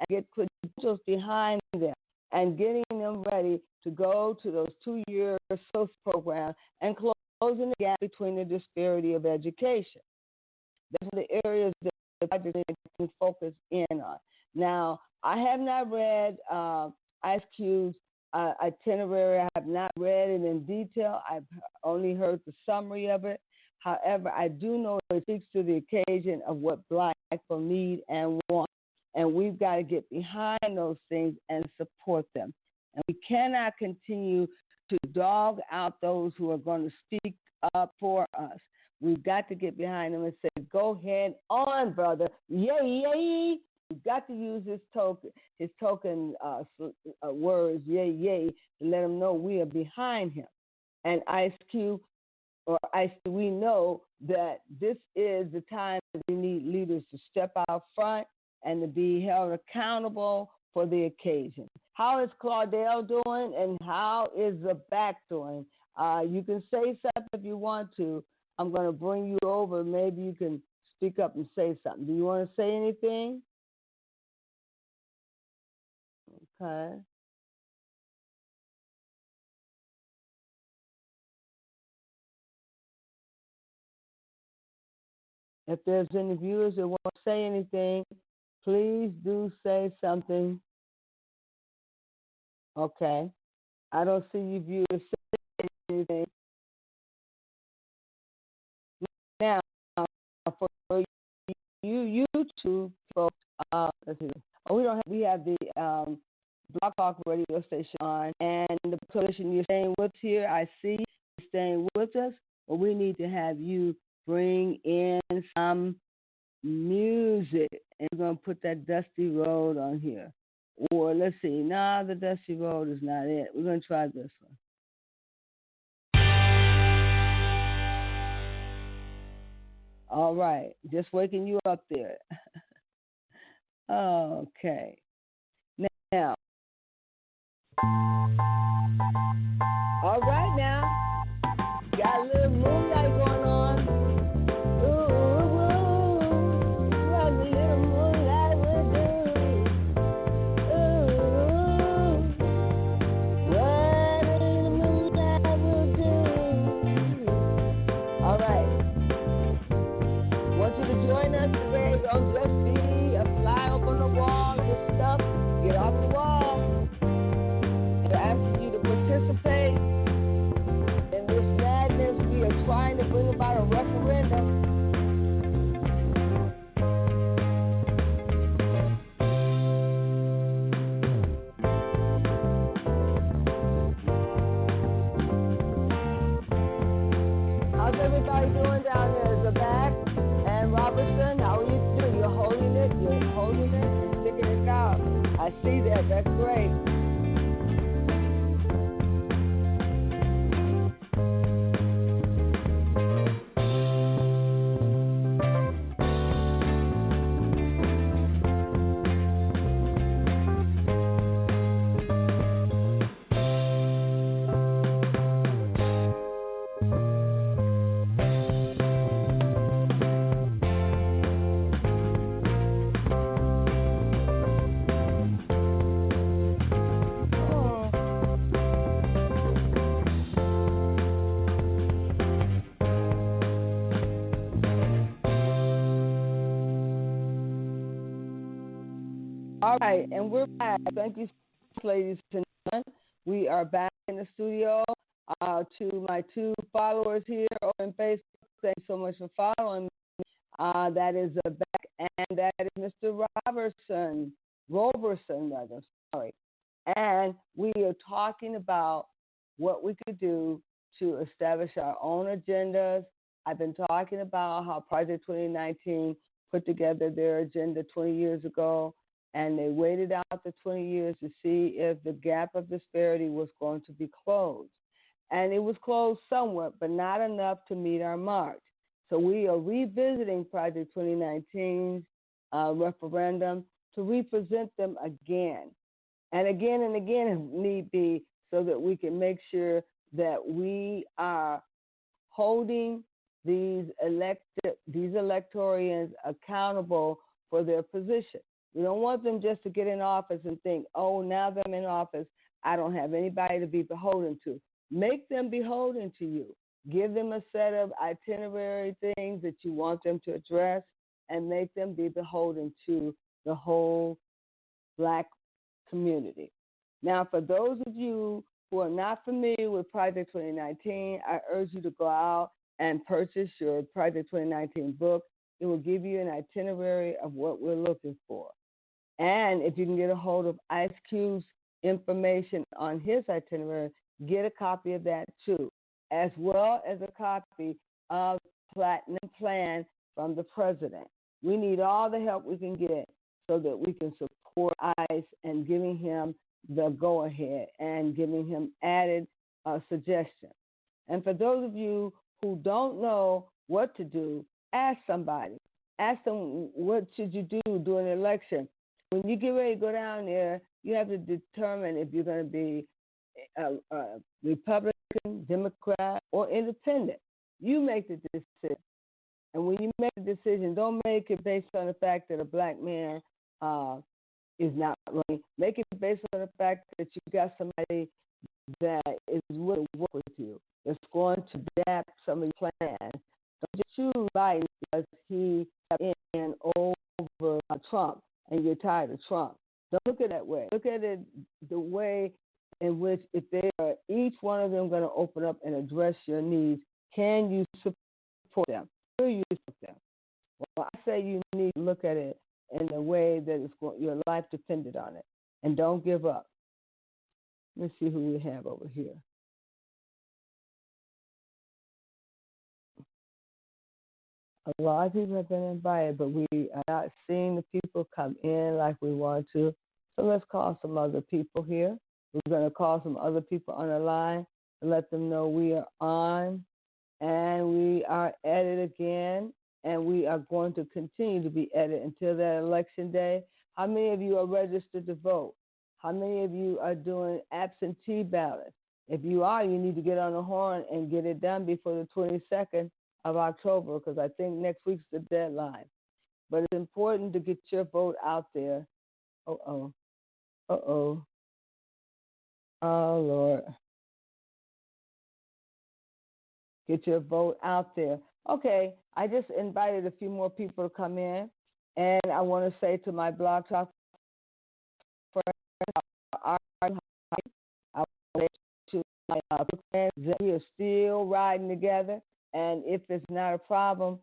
B: and get credentials behind them, and getting them ready to go to those 2-year social programs and closing the gap between the disparity of education. Those are the areas that the project can focus in on. Now, I have not read Ice Cube's itinerary. I have not read it in detail. I've only heard the summary of it. However, I do know it speaks to the occasion of what Black people need and want. And we've got to get behind those things and support them. And we cannot continue to dog out those who are going to speak up for us. We've got to get behind them and say, go ahead on, brother. Yay, yay. We've got to use his token words, yay, yay, to let him know we are behind him. And Ice Cube, or Ice, we know that this is the time that we need leaders to step out front and to be held accountable for the occasion. How is Claudel doing, and how is the back doing? You can say something if you want to. I'm going to bring you over. Maybe you can speak up and say something. Do you want to say anything? Okay. If there's any viewers that want to say anything, please do say something. Okay. I don't see you viewers say anything. Now, for you YouTube folks, let's see. Oh, we have the Blog Talk radio station on, and the station you're staying with here, I see you staying with us, but we need to have you bring in some music. And we're going to put that Dusty Road on here. Or let's see. Nah, the Dusty Road is not it. We're going to try this one. All right. Just waking you up there. Okay. Now. All right now. Got a little moonlight going on. Join us today. Don't just be a fly up on the wall. Get stuff. Get off the wall. We're asking you to participate in this madness. We are trying to bring about a referendum. How's everybody doing down there? Is it back? Robertson, how are you doing? You're holding it, and sticking it out. I see that. That's great. All right, and we're back. Thank you, ladies and gentlemen. We are back in the studio. To my 2 followers here on Facebook, thanks so much for following me. That is Beck, and that is Mr. Robertson, rather, sorry. And we are talking about what we could do to establish our own agendas. I've been talking about how Project 2019 put together their agenda 20 years ago, and they waited out the 20 years to see if the gap of disparity was going to be closed. And it was closed somewhat, but not enough to meet our mark. So we are revisiting Project 2019's referendum to represent them again and again if need be, so that we can make sure that we are holding these electorians accountable for their position. We don't want them just to get in office and think, oh, now that I'm in office, I don't have anybody to be beholden to. Make them beholden to you. Give them a set of itinerary things that you want them to address and make them be beholden to the whole Black community. Now, for those of you who are not familiar with Project 2019, I urge you to go out and purchase your Project 2019 book. It will give you an itinerary of what we're looking for. And if you can get a hold of Ice Cube's information on his itinerary, get a copy of that too, as well as a copy of the Platinum Plan from the president. We need all the help we can get so that we can support ICE and giving him the go-ahead and giving him added suggestions. And for those of you who don't know what to do, ask somebody. Ask them, what should you do during the election? When you get ready to go down there, you have to determine if you're going to be a Republican, Democrat, or Independent. You make the decision. And when you make a decision, don't make it based on the fact that a Black man is not running. Make it based on the fact that you got somebody that is willing to work with you, that's going to adapt some of your plans. Don't just choose Biden because he got in over Trump and you're tired of Trump. Don't look at it that way. Look at it the way in which if they are each one of them going to open up and address your needs, can you support them? Will you support them? Well, I say you need to look at it in a way that is your life depended on it, and don't give up. Let's see who we have over here. A lot of people have been invited, but we are not seeing the people come in like we want to. So let's call some other people here. We're going to call some other people on the line and let them know we are on and we are at it again, and we are going to continue to be at it until that election day. How many of you are registered to vote? How many of you are doing absentee ballots? If you are, you need to get on the horn and get it done before the 22nd of October, because I think next week's the deadline. But it's important to get your vote out there. Oh, Lord. Get your vote out there. Okay, I just invited a few more people to come in, and I want to say to my Blog Talk friends, I want to say to my friends that we are still riding together, and if it's not a problem,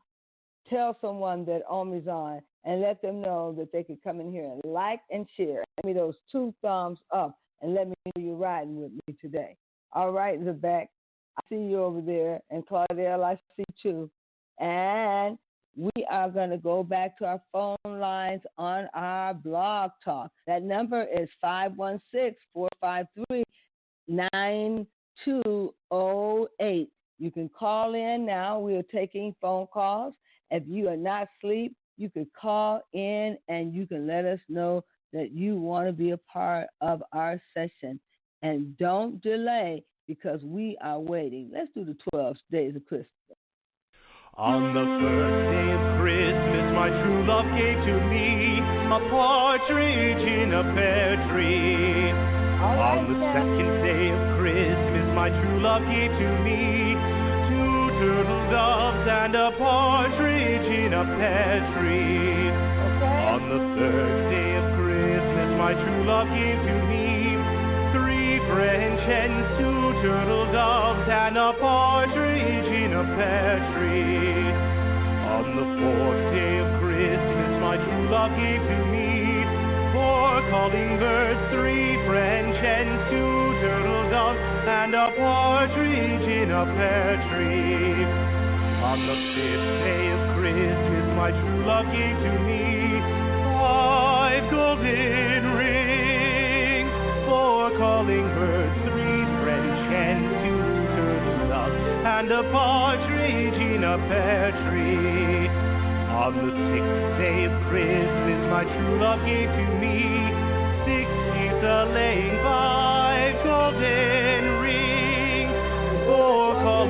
B: tell someone that Omi's on and let them know that they can come in here and like and share. Give me those 2 thumbs up and let me know you're riding with me today. All right, in the back. I see you over there, and Claudel, I see you. And we are going to go back to our phone lines on our Blog Talk. That number is 516-453-9208. You can call in now. We are taking phone calls. If you are not asleep, you can call in and you can let us know that you want to be a part of our session. And don't delay, because we are waiting. Let's do the 12 days of Christmas.
C: On the first day of Christmas, my true love gave to me a partridge in a pear tree.
B: Right,
C: on the second day of Christmas, my true love gave to me 2 turtle doves and a partridge in a pear tree.
B: Okay.
C: On the third day of Christmas, my true love gave to me 3 French hens, 2 turtle doves, and a partridge in a pear tree. On the 4th day of Christmas, my true love gave to me 4 calling birds, 3 French hens, 2 turtle doves, and a partridge in a pear tree. On the 5th day of Christmas, my true love gave to me 5 golden rings, 4 calling birds, 3 French hens, 2 turtle doves, and a partridge in a pear tree. On the 6th day of Christmas, my true love gave to me 6 geese a-laying, 5 golden rings,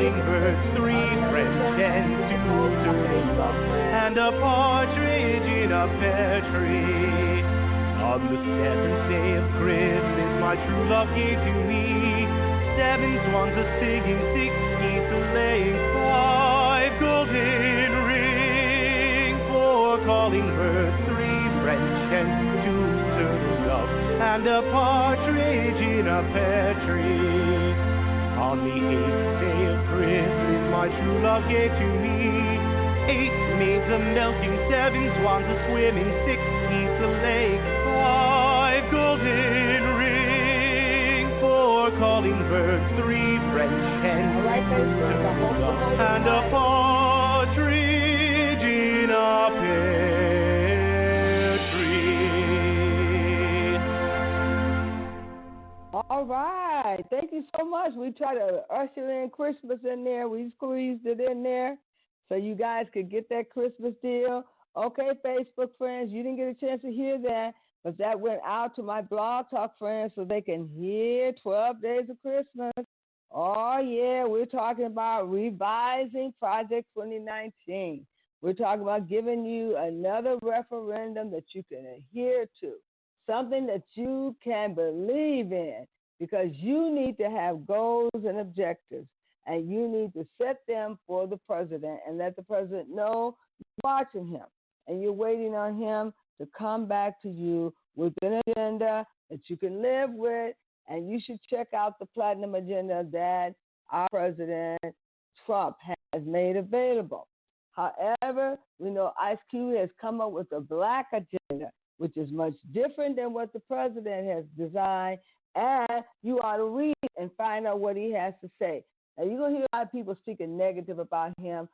C: calling birds, 3 French hens, 2 turtle doves, and a partridge in a pear tree. On the 7th day of Christmas, my true love gave to me 7 swans a singing, 6 geese a laying, 5 golden rings, 4 calling birds, 3 French hens, 2 turtle doves, and a partridge in a pear tree. On the 8th day of Christmas, my true love gave to me 8 maids a milking, 7 swans a swimming, 6 geese a laying, 5 golden rings, 4 calling birds, 3 French hens, 2 turtle doves, and a partridge in a pear tree.
B: All right. Thank you so much. We try to usher in Christmas in there. We squeezed it in there so you guys could get that Christmas deal. Okay, Facebook friends, you didn't get a chance to hear that, but that went out to my Blog Talk friends so they can hear 12 Days of Christmas. Oh, yeah, we're talking about revising Project 2019. We're talking about giving you another referendum that you can adhere to, something that you can believe in, because you need to have goals and objectives, and you need to set them for the president and let the president know you're watching him and you're waiting on him to come back to you with an agenda that you can live with. And you should check out the Platinum Agenda that our President Trump has made available. However, we know Ice Cube has come up with a Black Agenda, which is much different than what the president has designed, and you ought to read and find out what he has to say. Now, you're going to hear a lot of people speaking negative about him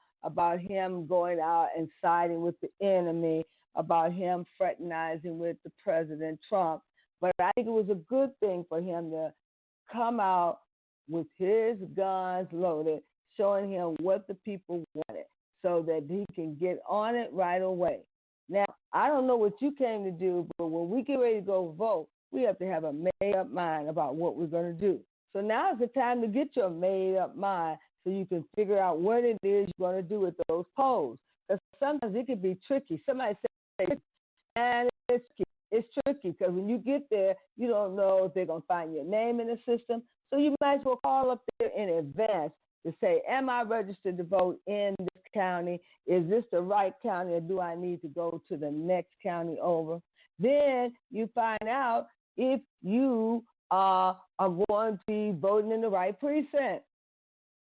B: going out and siding with the enemy, about him fraternizing with the President Trump. But I think it was a good thing for him to come out with his guns loaded, showing him what the people wanted so that he can get on it right away. Now, I don't know what you came to do, but when we get ready to go vote, we have to have a made-up mind about what we're going to do. So now is the time to get your made-up mind so you can figure out what it is you're going to do with those polls. Because sometimes it can be tricky. Somebody says, and it's tricky because when you get there, you don't know if they're going to find your name in the system. So you might as well call up there in advance to say, am I registered to vote in this county? Is this the right county, or do I need to go to the next county over? Then you find out if you are going to be voting in the right precinct.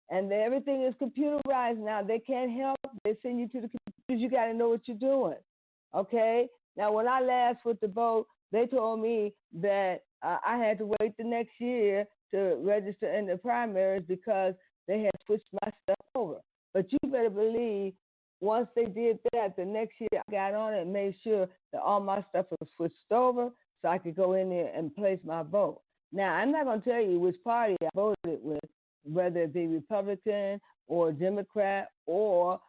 B: And everything is computerized now. They can't help. They send you to the computers. You got to know what you're doing. Okay? Now, when I last went to vote, they told me that I had to wait the next year to register in the primaries because they had switched my stuff over. But you better believe once they did that, the next year I got on it and made sure that all my stuff was switched over so I could go in there and place my vote. Now, I'm not going to tell you which party I voted with, whether it be Republican or Democrat or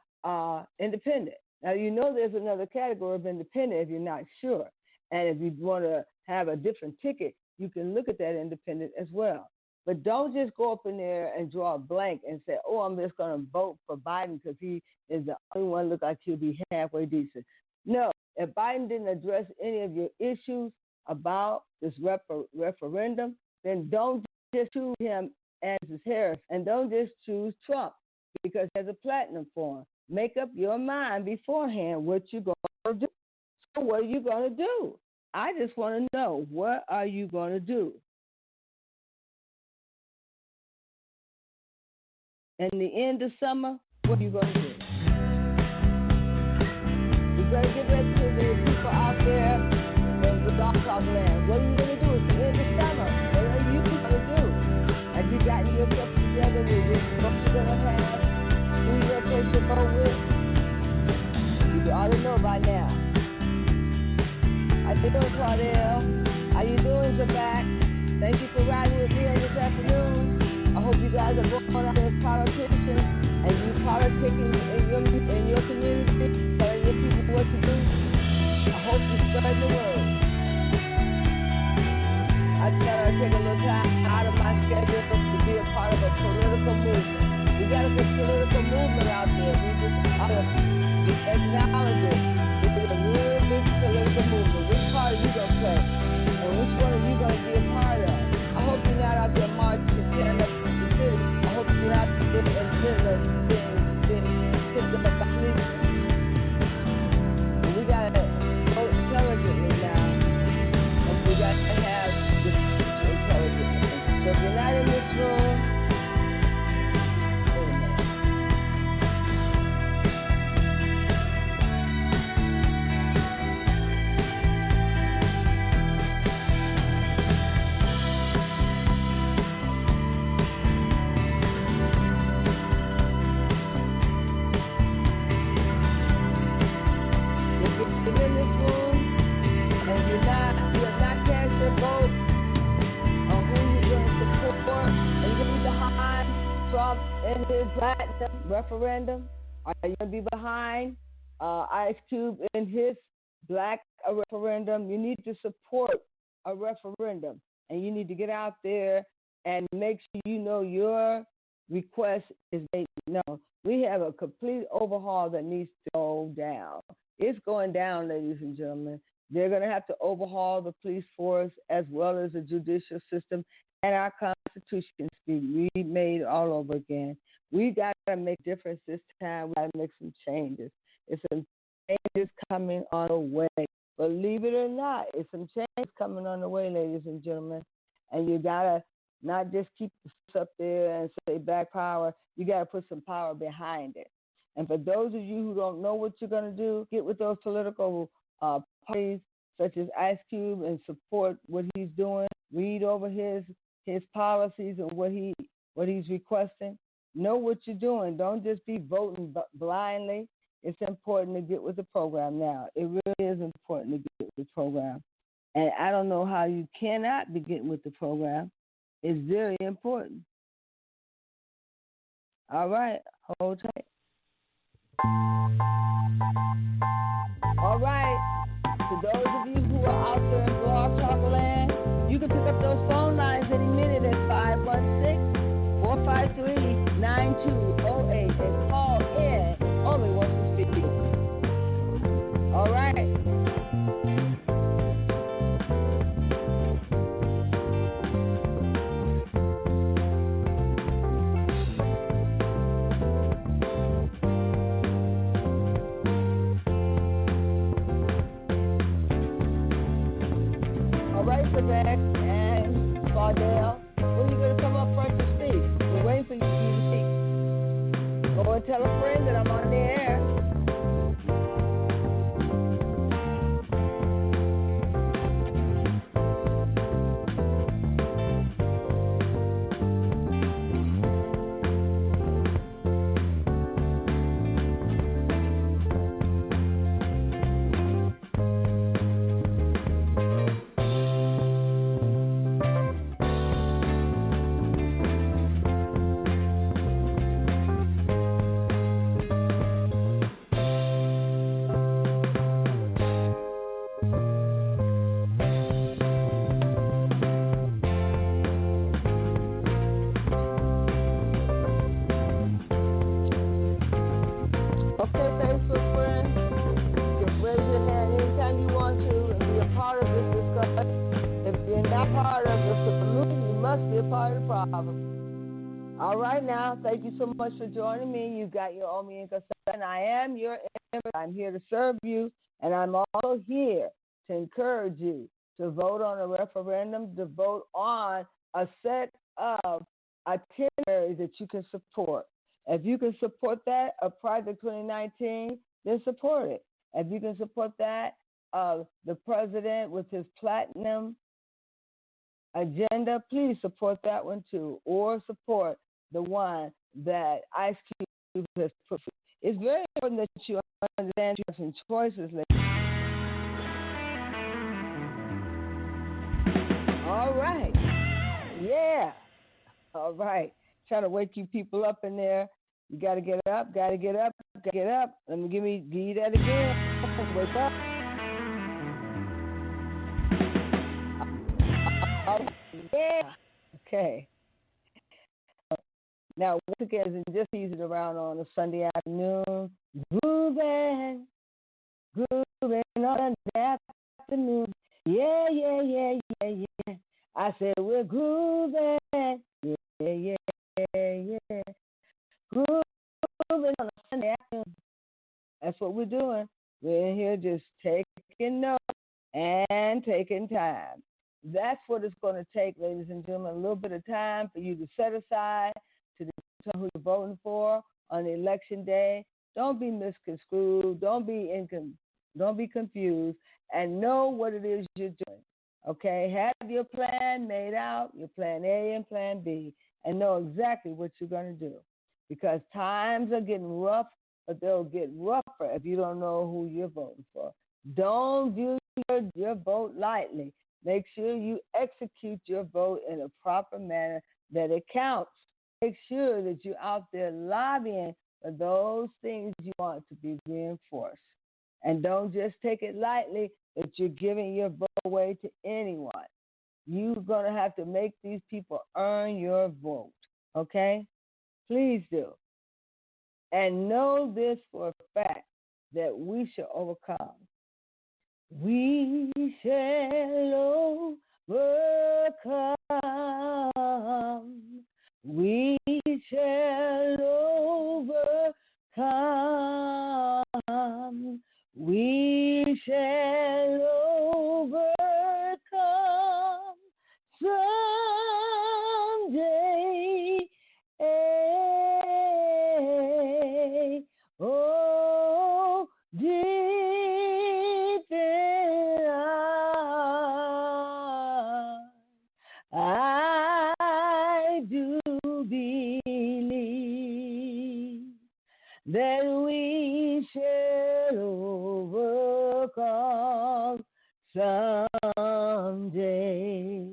B: independent. Now, you know there's another category of independent if you're not sure. And if you want to have a different ticket, you can look at that independent as well. But don't just go up in there and draw a blank and say, oh, I'm just going to vote for Biden because he is the only one look like he'll be halfway decent. No, if Biden didn't address any of your issues about this referendum, then don't just choose him as his Harris, and don't just choose Trump because there's a platinum form. Make up your mind beforehand what you're going to do. So what are you going to do? I just want to know, what are you going to do? In the end of summer, what are you going to do? We're going to get ready to the people out there in the Blog Talk land. What are you going to do? It's the end of summer. What are you going to do? Have you gotten yourself together with what you're going to have? Who you're going to place your vote with? You ought to know by now. How you doing, Claudel? How you doing, Zabak? Thank you for riding with me on this afternoon. I hope you guys are going out there as politicians and you politicking in your community, telling your people what to do. I hope you spread the word. I try to take a little time out of my schedule to be a part of a political movement. We got this political movement out there. We just acknowledge it. It's a real big political movement. Which part are you going to play? And which one are you going to be a part of? I hope you're not out there marching and tearing up the city. I hope you're not being picked up by police. And we got to vote intelligently now. And we got to have this intelligently. So if you're not in this room, referendum? Are you going to be behind Ice Cube in his black referendum? You need to support a referendum, and you need to get out there and make sure you know your request is made known. We have a complete overhaul that needs to go down. It's going down, ladies and gentlemen. They're going to have to overhaul the police force as well as the judicial system, and our Constitution be remade all over again. We got to make a difference this time. We got to make some changes. It's some changes coming on the way. Believe it or not, it's some changes coming on the way, ladies and gentlemen. And you got to not just keep this up there and say back power. You got to put some power behind it. And for those of you who don't know what you're going to do, get with those political parties such as Ice Cube and support what he's doing. Read over his policies and what he's requesting. Know what you're doing. Don't just be voting blindly. It's important to get with the program now. It really is important to get with the program. And I don't know how you cannot be getting with the program. It's very important. All right. Hold tight. All right. To those of you who are out there in Blog Talk Land, you can pick up those phone lines any minute at 516-453-9208 and call in only once you speak. All right. All right, Quebec and Claudel, when are you going to come up front to speak? We're waiting for you to speak. Go and tell a friend that I'm on the air. All right, now, thank you so much for joining me. You got your Omi and Kassan. I am your ember. I'm here to serve you, and I'm also here to encourage you to vote on a referendum, to vote on a set of itineraries that you can support. If you can support that, a Project 2019, then support it. If you can support that, the president with his platinum agenda, please support that one too, or support the one that Ice Cube has put. It's very important that you understand you have some choices. All right. Yeah. All right. Trying to wake you people up in there. You got to get up, got to get up, got to get up. Let me give you that again. Wake up. Yeah. Okay. Now, once again, just ease it around on a Sunday afternoon. Grooving, grooving on an afternoon. Yeah, yeah, yeah, yeah, yeah. I said we're grooving. Yeah, yeah, yeah. Grooving on a Sunday afternoon. That's what we're doing. We're in here just taking notes and taking time. That's what it's going to take, ladies and gentlemen, a little bit of time for you to set aside to determine who you're voting for on the election day. Don't be misconstrued. Don't be confused, and know what it is you're doing. Okay, have your plan made out, your plan A and plan B, and know exactly what you're going to do. Because times are getting rough, but they'll get rougher if you don't know who you're voting for. Don't use your vote lightly. Make sure you execute your vote in a proper manner that it counts. Make sure that you're out there lobbying for those things you want to be reinforced. And don't just take it lightly that you're giving your vote away to anyone. You're going to have to make these people earn your vote, okay? Please do. And know this for a fact, that we shall overcome. We shall overcome. We shall overcome. We shall overcome someday. Oh, deep in I do believe that we shall overcome someday.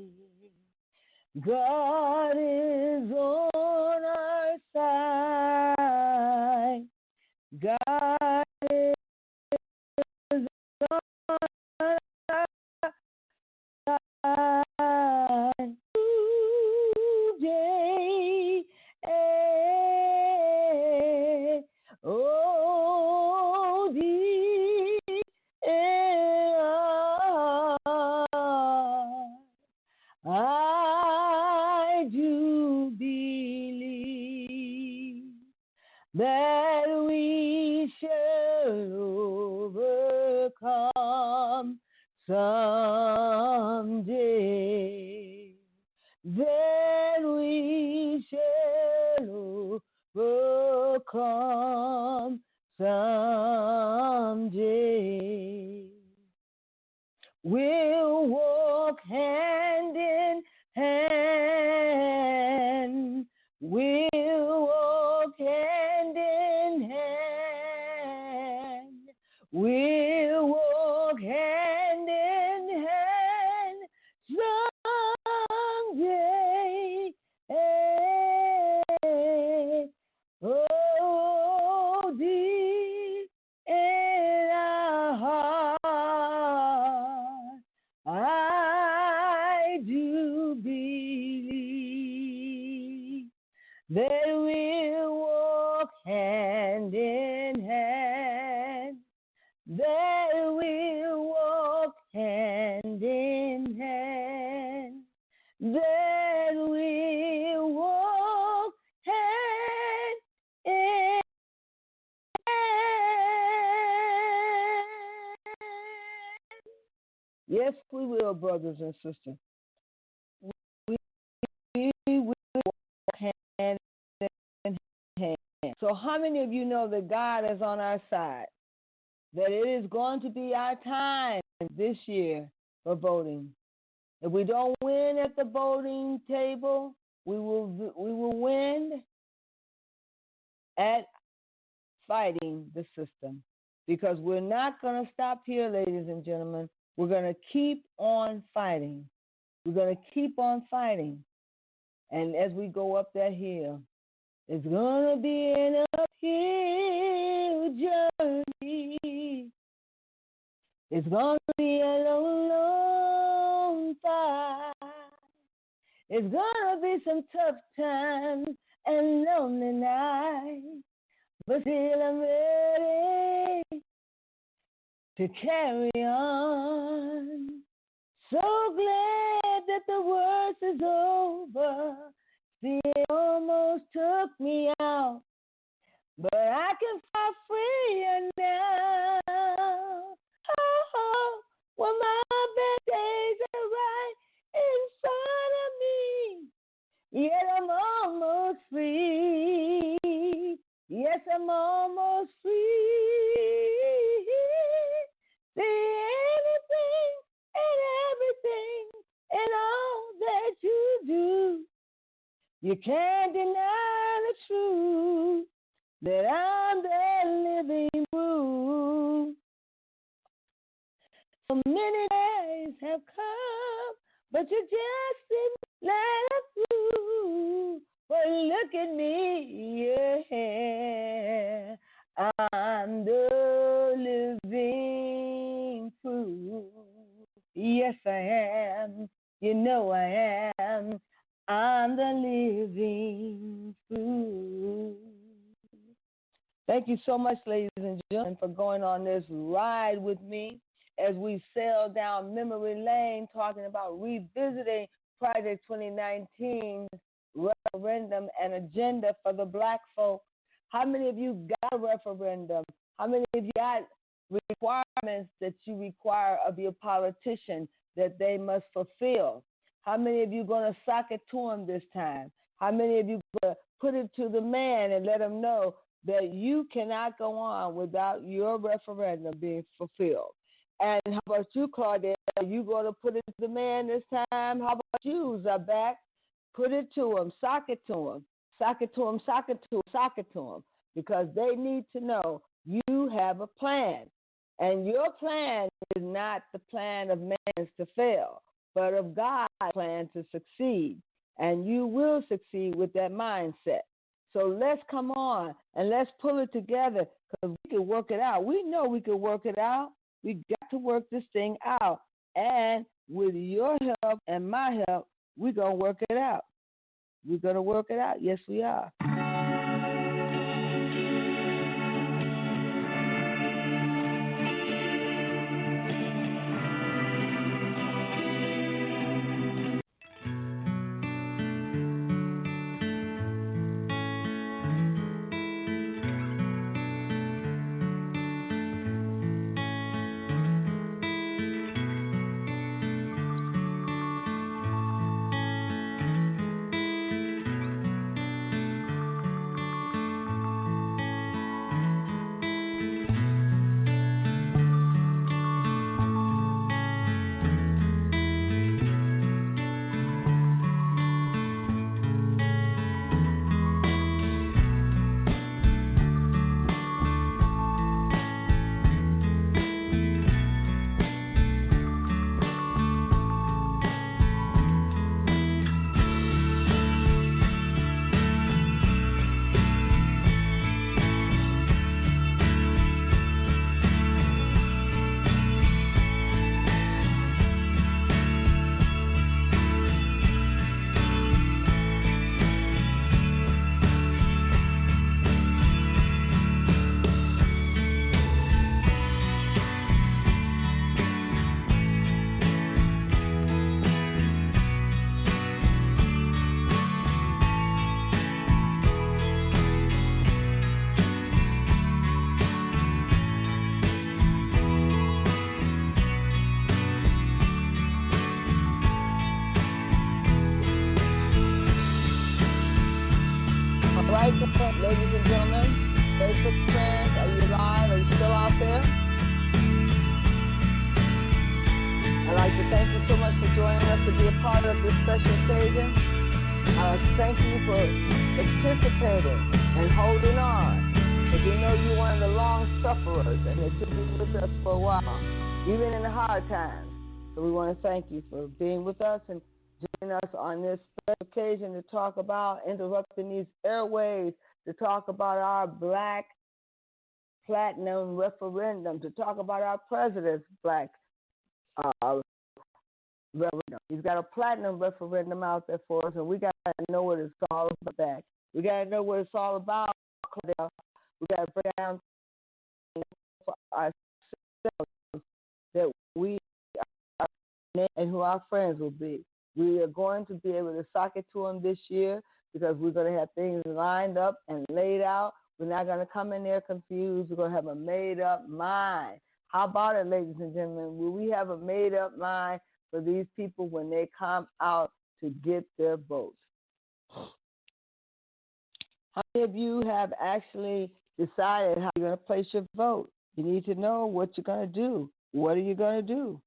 B: God is on our side. God is on our side today. Oh, deep in I do believe that we shall overcome someday. That we shall overcome someday. We'll walk hand in hand. We'll walk hand in hand. We'll walk hand in hand someday. Oh, deep in our heart, I do believe that we'll walk hand in hand, that we'll walk hand in hand, that we'll walk hand in hand. Yes, we will, brothers and sisters. We will walk hand in hand. So how many of you know that God is on our side? That it is going to be our time this year for voting. If we don't win at the voting table, we will win at fighting the system. Because we're not going to stop here, ladies and gentlemen. We're going to keep on fighting. We're going to keep on fighting. And as we go up that hill, it's going to be an uphill journey. It's going to be a long, long fight. It's going to be some tough times and lonely night, but still I'm ready to carry on. So glad that the worst is over. See, it almost took me out, but I can fly free now. Oh, when my best days are right in front of me, yet I'm almost free. Yes, I'm almost free. See, anything and everything and all that you do, you can't deny the truth that I'm the living proof. So many days have come, but you just didn't let us through. But look at me, yeah, I'm the living proof. Yes, I am. You know I am. I'm the living proof. Thank you so much, ladies and gentlemen, for going on this ride with me as we sail down memory lane talking about revisiting Project 2019 referendum and agenda for the black folk. How many of you got a referendum? How many of you got requirements that you require of your politician that they must fulfill? How many of you going to sock it to them this time? How many of you going to put it to the man and let him know that you cannot go on without your referendum being fulfilled? And how about you, Claudette? Are you going to put it to the man this time? How about you, Zabak? Put it to him, sock it to him, sock it to him, sock it to him, sock it to him, because they need to know you have a plan. And your plan is not the plan of man's to fail, but of God's plan to succeed. And you will succeed with that mindset. So let's come on and let's pull it together because we can work it out. We know we can work it out. We got to work this thing out. And with your help and my help, we're going to work it out. We're going to work it out. Yes, we are. Ladies and gentlemen, Facebook friends, are you live? Are you still out there? I'd like to thank you so much for joining us to be a part of this special occasion. Thank you for participating and holding on. Because we know you're one of the long sufferers and that you'll be with us for a while, even in the hard times. So we want to thank you for being with us and joining us on this special occasion to talk about interrupting these airwaves, to talk about our Black Platinum referendum, to talk about our president's Black referendum. He's got a platinum referendum out there for us, and we got to know what it's all about. We got to know what it's all about. We got to break down for ourselves that we are and who our friends will be. We are going to be able to sock it to them this year because we're going to have things lined up and laid out. We're not going to come in there confused. We're going to have a made-up mind. How about it, ladies and gentlemen? Will we have a made-up mind for these people when they come out to get their votes? How many of you have actually decided how you're going to place your vote? You need to know what you're going to do. What are you going to do?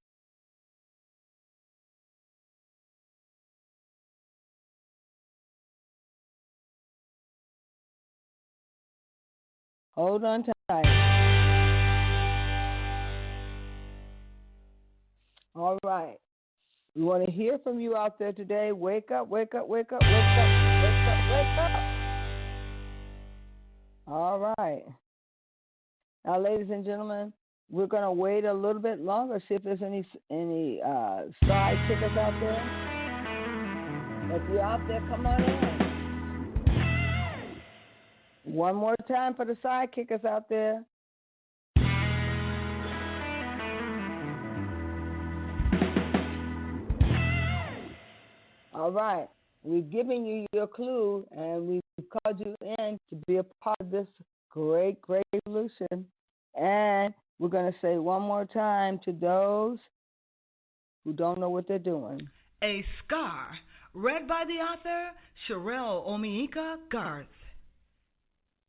B: Hold on tight. All right. We want to hear from you out there today. Wake up, wake up, wake up, wake up, wake up, wake up. All right. Now, ladies and gentlemen, we're going to wait a little bit longer, see if there's any side tickets out there. If you're out there, come on in. One more time for the side kickers out there. All right. We've given you your clue, and we've called you in to be a part of this great, great solution. And we're going to say one more time to those who don't know what they're doing.
D: A Scar, read by the author Sherelle Omiika Garth.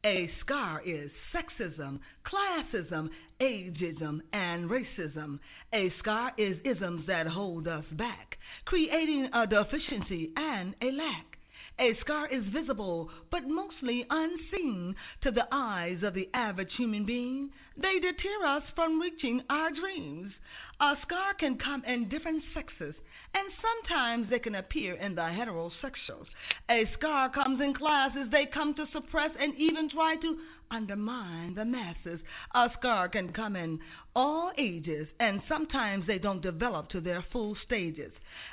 D: A scar is sexism, classism, ageism, and racism. A scar is isms that hold us back, creating a deficiency and a lack. A scar is visible, but mostly unseen to the eyes of the average human being. They deter us from reaching our dreams. A scar can come in different sexes, and sometimes they can appear in the heterosexuals. A scar comes in classes. They come to suppress and even try to undermine the masses. A scar can come in all ages, and sometimes they don't develop to their full stages.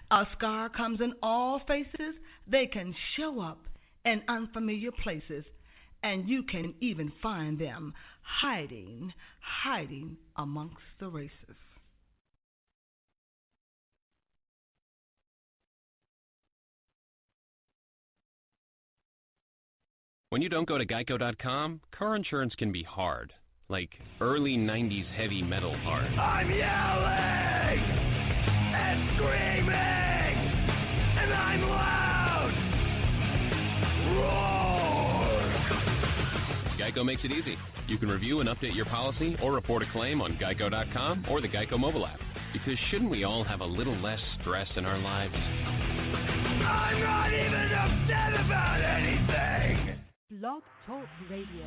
D: A scar comes in all faces. They can show up in unfamiliar places, and you can even find them hiding amongst the races.
E: When you don't go to Geico.com, car insurance can be hard, like early 90s heavy metal hard.
C: I'm yelling and screaming, and I'm loud. Roar!
E: Geico makes it easy. You can review and update your policy or report a claim on Geico.com or the Geico mobile app. Because shouldn't we all have a little less stress in our lives?
C: I'm not even upset about anything.
A: Blog Talk Radio.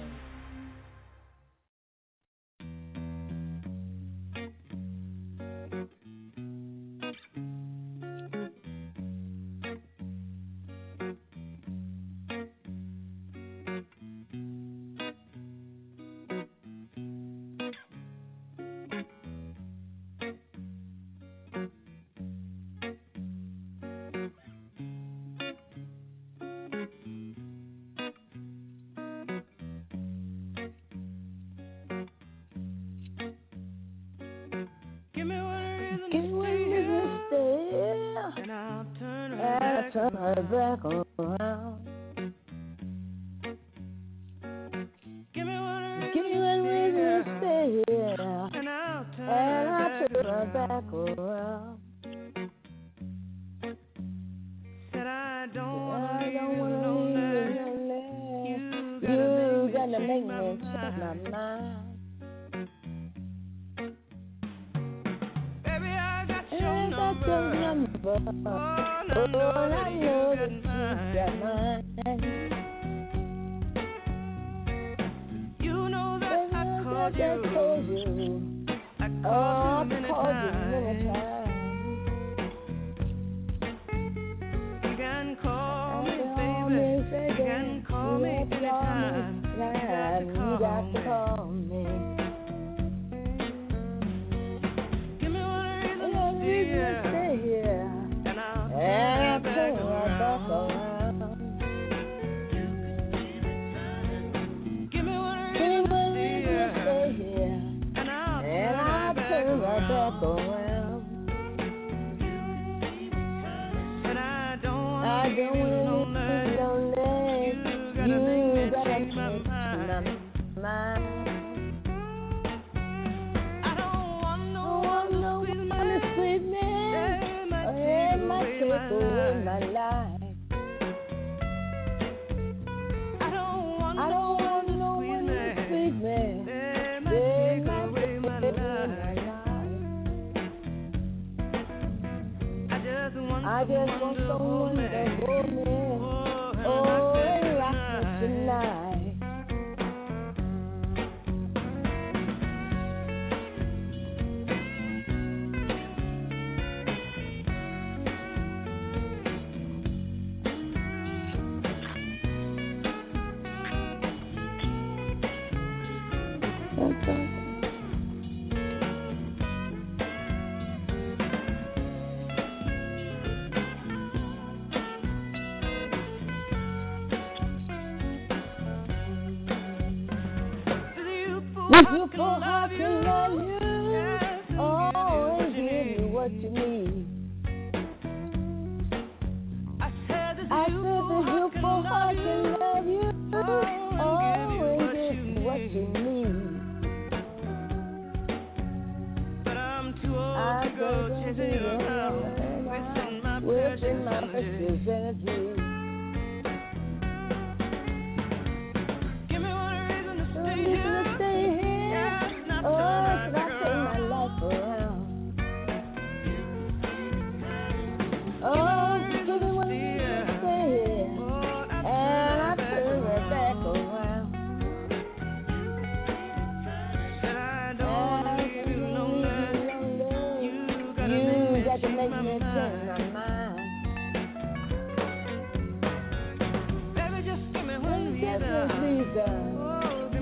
A: Turn her back around. Give me one reason to stay here, and I'll turn her back around. Said I don't wanna leave you gotta make me change my mind. Baby, I got your number. Oh, I know that you got mine. You know that I called you. I called you many times. You can call me, baby. You can call me anytime. You got to call me. Give me one reason to stay here. And I'll turn her back around.
B: back around.
A: And I don't
B: I don't want to be lonely. You gotta make my mind.
A: I don't want no one to
B: sweet me. It might take away my life.
A: I don't want no one to
B: sweet me.
A: It might take away my life. I just want someone to hold me.
B: Oh, and rock me tonight. Beautiful heart can love you, oh, and give you what you need.
A: I said this
B: beautiful heart can love you, oh, and give you what you need.
A: But I'm too old to go chasing around, wasting my precious energy. Give me one reason to stay here.
B: Oh, can I turn my life around? Oh, give me one reason to stay here, and I turn it back around.
A: And I don't leave you lonely. You got to make me change my mind. Baby, just give me one reason.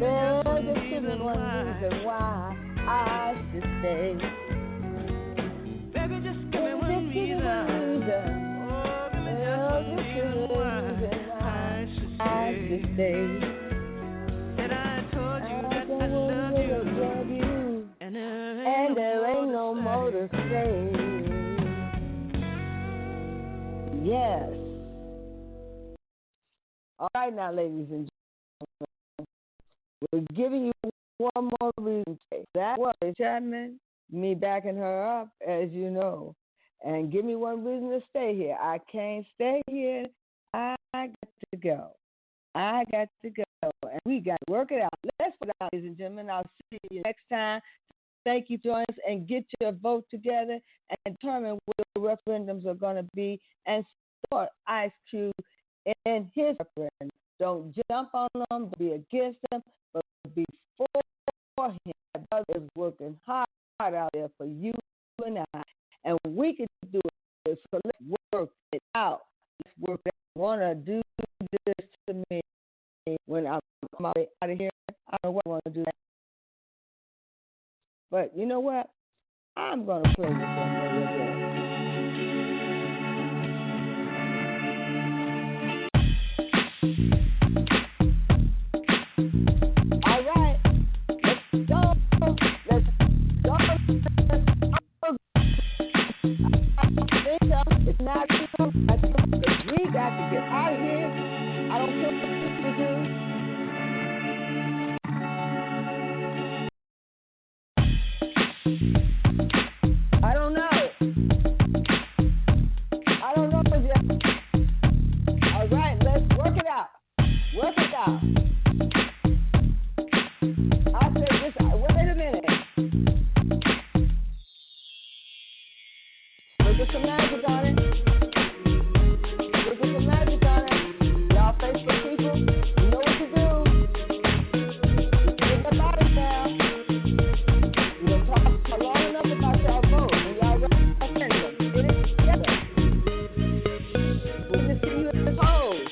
B: Baby, just give me one reason why I should stay.
A: Baby, just give me one reason. Oh, give me just one reason why I should stay. And I told you that I love you. And
B: there ain't no more to say. Yes. All right now, ladies and gentlemen, we're giving you one more reason. That was Chapman, me backing her up, as you know. And give me one reason to stay here. I can't stay here. I got to go. I got to go. And we got to work it out. Let's put it out, ladies and gentlemen. I'll see you next time. Thank you for joining us, and get your vote together and determine what the referendums are going to be and support Ice Cube in his referendum. Don't jump on them, be against them, but be for him. My brother is working hard out there for you and I, and we can do it. So let's work it out. Let's work it out. I want to do this to me when I'm out of here. I don't know what I want to do. But you know what? I'm going to play with them a little bit. All right. Let's go. Let's go. It's not true. We got to get out of here. I don't care what people do. I don't know yet. All right, let's work it out. Work it out. I said this. Wait a minute. Look at some magic on it. Look at some magic on it. Y'all Facebook people, you know what to do. Get about it now. You don't talk long enough about y'all vote. And y'all referendum. Get it together. We're going to see you at the polls.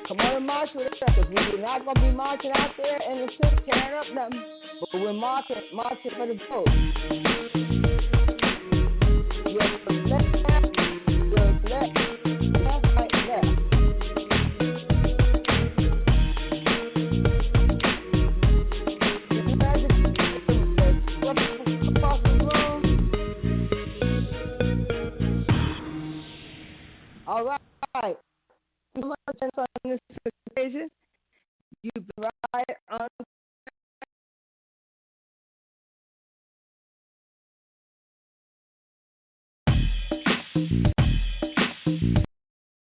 B: Come on and march with us, because we're not going to be marching out there in the city tearing up nothing, but we're marching for the vote. Yes, left, right, left. The magic system says, much on this occasion. You've been right